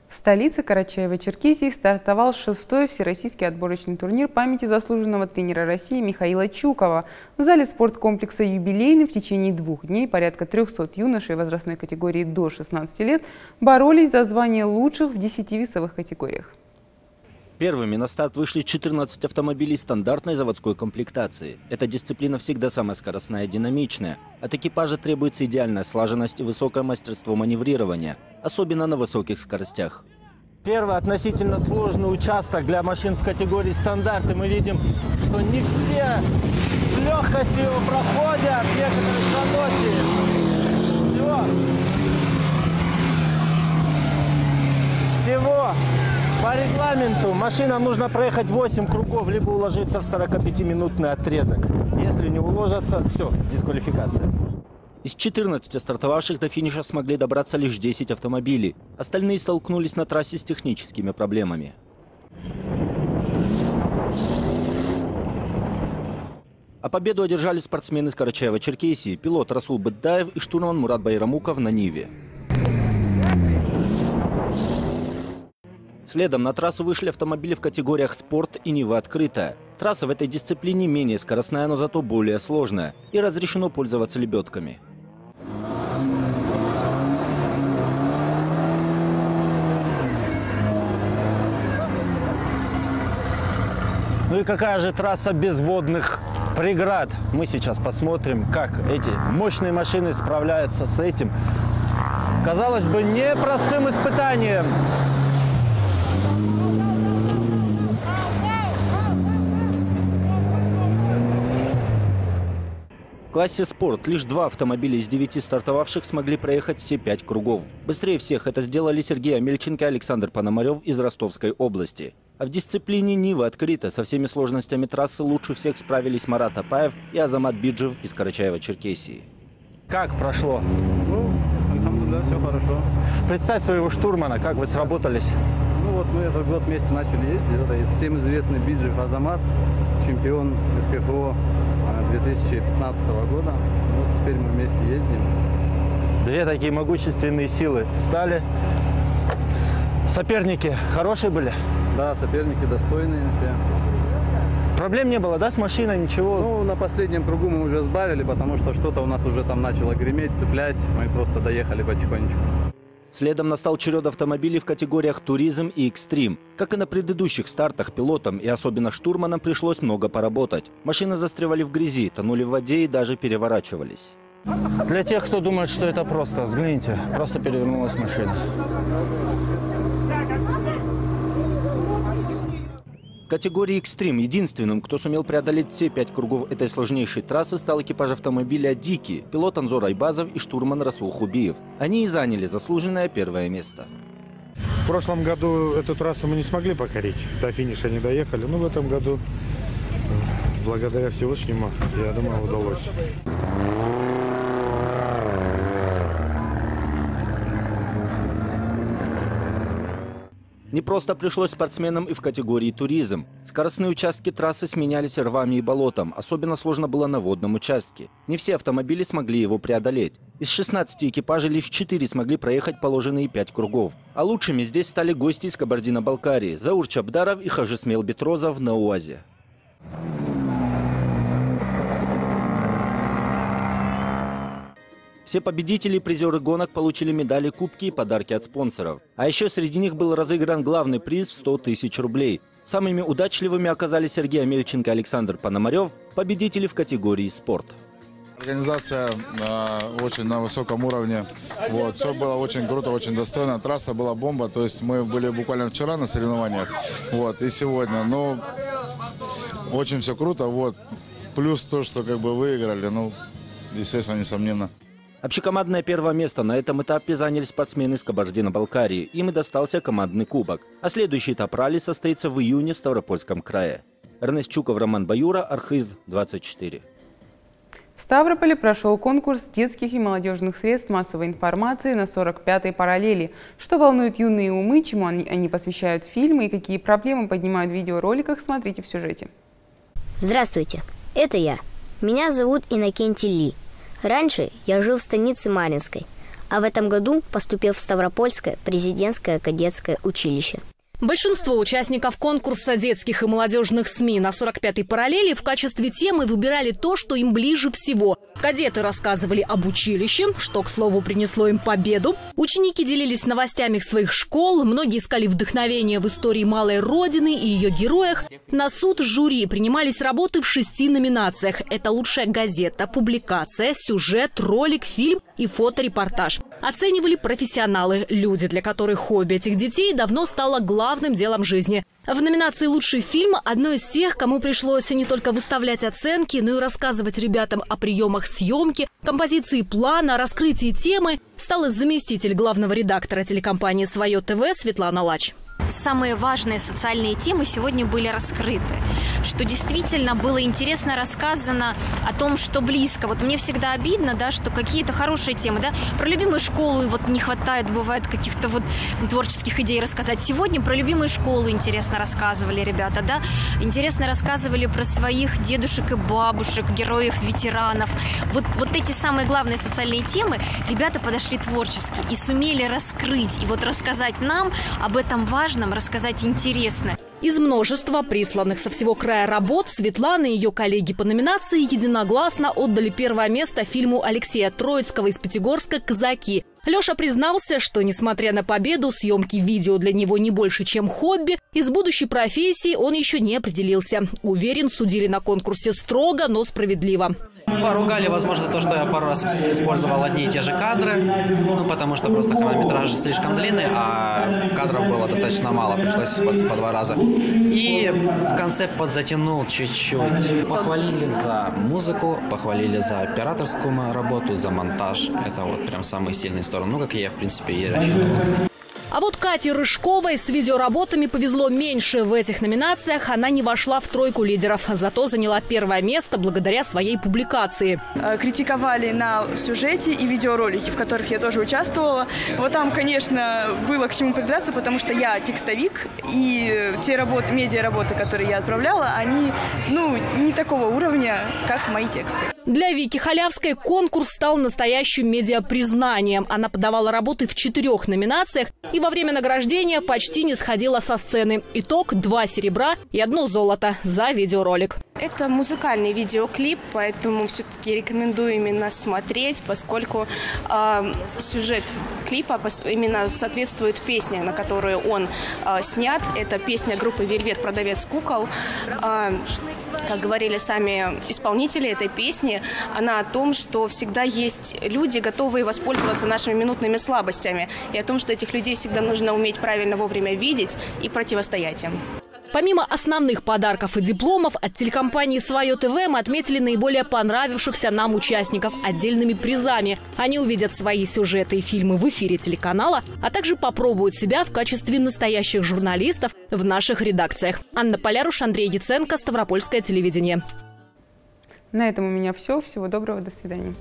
В столице Карачаево-Черкесии стартовал 6-й всероссийский отборочный турнир памяти заслуженного тренера России Михаила Чукова. В зале спорткомплекса «Юбилейный» в течение 2 дней порядка 300 юношей возрастной категории до 16 лет боролись за звание лучших в 10 весовых категориях. Первыми на старт вышли 14 автомобилей стандартной заводской комплектации. Эта дисциплина всегда самая скоростная и динамичная. От экипажа требуется идеальная слаженность и высокое мастерство маневрирования, особенно на высоких скоростях. Первый относительно сложный участок для машин в категории стандарт. И мы видим, что не все с легкостью его проходят, некоторые заносят. Всего по регламенту машинам нужно проехать 8 кругов, либо уложиться в 45-минутный отрезок. Если не уложатся, все, дисквалификация. Из 14 стартовавших до финиша смогли добраться лишь 10 автомобилей. Остальные столкнулись на трассе с техническими проблемами. А победу одержали спортсмены из Карачаева-Черкесии, пилот Расул Быддаев и штурман Мурат Байрамуков на Ниве. Следом на трассу вышли автомобили в категориях «Спорт» и «Нива открытая». Трасса в этой дисциплине менее скоростная, но зато более сложная. И разрешено пользоваться лебедками. Ну и какая же трасса без водных преград? Мы сейчас посмотрим, как эти мощные машины справляются с этим, казалось бы, непростым испытанием. В классе «Спорт» лишь 2 автомобиля из 9 стартовавших смогли проехать все 5 кругов. Быстрее всех это сделали Сергей Амельченко и Александр Пономарев из Ростовской области. А в дисциплине «Нива открыта» со всеми сложностями трассы лучше всех справились Марат Апаев и Азамат Биджев из Карачаева-Черкесии. Как прошло? Ну, алхамдулилля, все хорошо. Представь своего штурмана, как вы сработались? Ну вот мы этот год вместе начали ездить. Это всем известный Биджев Азамат, чемпион СКФО 2015 года. Вот теперь мы вместе ездим. 2 такие могущественные силы стали. Соперники хорошие были? Да, соперники достойные все. Проблем не было, да, с машиной, ничего? Ну, на последнем кругу мы уже сбавили, потому что что-то у нас уже там начало греметь, цеплять. Мы просто доехали потихонечку. Следом настал черед автомобилей в категориях «Туризм» и «Экстрим». Как и на предыдущих стартах, пилотам и особенно штурманам пришлось много поработать. Машины застревали в грязи, тонули в воде и даже переворачивались. Для тех, кто думает, что это просто, взгляните, просто перевернулась машина. В категории «Экстрим» единственным, кто сумел преодолеть все 5 кругов этой сложнейшей трассы, стал экипаж автомобиля «Дикий», пилот Анзор Айбазов и штурман Расул Хубиев. Они и заняли заслуженное 1-е место. В прошлом году эту трассу мы не смогли покорить, до финиша не доехали, но в этом году, благодаря Всевышнему, я думаю, удалось. Не просто пришлось спортсменам и в категории «Туризм». Скоростные участки трассы сменялись рвами и болотом. Особенно сложно было на водном участке. Не все автомобили смогли его преодолеть. Из 16 экипажей лишь 4 смогли проехать положенные 5 кругов. А лучшими здесь стали гости из Кабардино-Балкарии – Заур Чабдаров и Хажисмел Бетрозов на УАЗе. Все победители и призеры гонок получили медали, кубки и подарки от спонсоров. А еще среди них был разыгран главный приз в 100 000 рублей. Самыми удачливыми оказались Сергей Амельченко и Александр Пономарев, победители в категории «Спорт». Организация очень на высоком уровне. Вот. Все было очень круто, очень достойно. Трасса была бомба. То есть мы были буквально вчера на соревнованиях, вот, и сегодня. Но очень все круто. Вот. Плюс то, что как бы выиграли, ну, естественно, несомненно. Общекомандное первое место на этом этапе заняли спортсмены из Кабардино-Балкарии. Им и достался командный кубок. А следующий этап ралли состоится в июне в Ставропольском крае. Эрнест Чуков, Роман Баюра, Архыз, 24. В Ставрополе прошел конкурс детских и молодежных средств массовой информации на 45-й параллели. Что волнует юные умы, чему они посвящают фильмы и какие проблемы поднимают в видеороликах, смотрите в сюжете. Здравствуйте, это я. Меня зовут Иннокентий Ли. Раньше я жил в станице Маринской, а в этом году поступил в Ставропольское президентское кадетское училище. Большинство участников конкурса детских и молодежных СМИ на 45-й параллели в качестве темы выбирали то, что им ближе всего. Кадеты рассказывали об училище, что, к слову, принесло им победу. Ученики делились новостями своих школ, многие искали вдохновение в истории малой Родины и ее героях. На суд жюри принимались работы в 6 номинациях. Это лучшая газета, публикация, сюжет, ролик, фильм и фоторепортаж. Оценивали профессионалы, люди, для которых хобби этих детей давно стало главным делом жизни. В номинации «Лучший фильм» одной из тех, кому пришлось не только выставлять оценки, но и рассказывать ребятам о приемах съемки, композиции плана, раскрытии темы, стала заместитель главного редактора телекомпании «Свое ТВ» Светлана Лач. Самые важные социальные темы сегодня были раскрыты. Что действительно было интересно рассказано о том, что близко. Вот мне всегда обидно, да, что какие-то хорошие темы, да, про любимую школу вот не хватает, бывает, каких-то вот творческих идей рассказать. Сегодня про любимую школу интересно рассказывали ребята, да. Интересно рассказывали про своих дедушек и бабушек, героев, ветеранов. Вот эти самые главные социальные темы ребята подошли творчески и сумели раскрыть. И вот рассказать нам об этом важно, рассказать интересно. Из множества присланных со всего края работ Светлана и ее коллеги по номинации единогласно отдали первое место фильму Алексея Троицкого из Пятигорска «Казаки». Леша признался, что, несмотря на победу, съемки видео для него не больше, чем хобби. Из будущей профессии он еще не определился. Уверен, судили на конкурсе строго, но справедливо. Поругали, возможно, за то, что я пару раз использовал одни и те же кадры, потому что просто хронометраж слишком длинный, а кадров было достаточно мало, пришлось использовать по 2 раза. И в конце подзатянул чуть-чуть. Похвалили за музыку, похвалили за операторскую работу, за монтаж. Это вот прям самые сильные стороны, как я, в принципе, и рассчитывал. А вот Кате Рыжковой с видеоработами повезло меньше. В этих номинациях она не вошла в тройку лидеров, зато заняла первое место благодаря своей публикации. Критиковали на сюжете и видеоролики, в которых я тоже участвовала. Вот там, конечно, было к чему придраться, потому что я текстовик, и те работы, медиаработы, которые я отправляла, они, не такого уровня, как мои тексты. Для Вики Халявской конкурс стал настоящим медиапризнанием. Она подавала работы в 4 номинациях и во время награждения почти не сходила со сцены. Итог – 2 серебра и 1 золото за видеоролик. Это музыкальный видеоклип, поэтому все-таки рекомендую именно смотреть, поскольку сюжет клипа именно соответствует песне, на которую он снят. Это песня группы «Вельвет. Продавец кукол». Как говорили сами исполнители этой песни, она о том, что всегда есть люди, готовые воспользоваться нашими минутными слабостями, и о том, что этих людей всегда нужно уметь правильно вовремя видеть и противостоять им. Помимо основных подарков и дипломов, от телекомпании «Свое ТВ» мы отметили наиболее понравившихся нам участников отдельными призами. Они увидят свои сюжеты и фильмы в эфире телеканала, а также попробуют себя в качестве настоящих журналистов в наших редакциях. Анна Поляруш, Андрей Яценко, Ставропольское телевидение. На этом у меня все. Всего доброго, до свидания.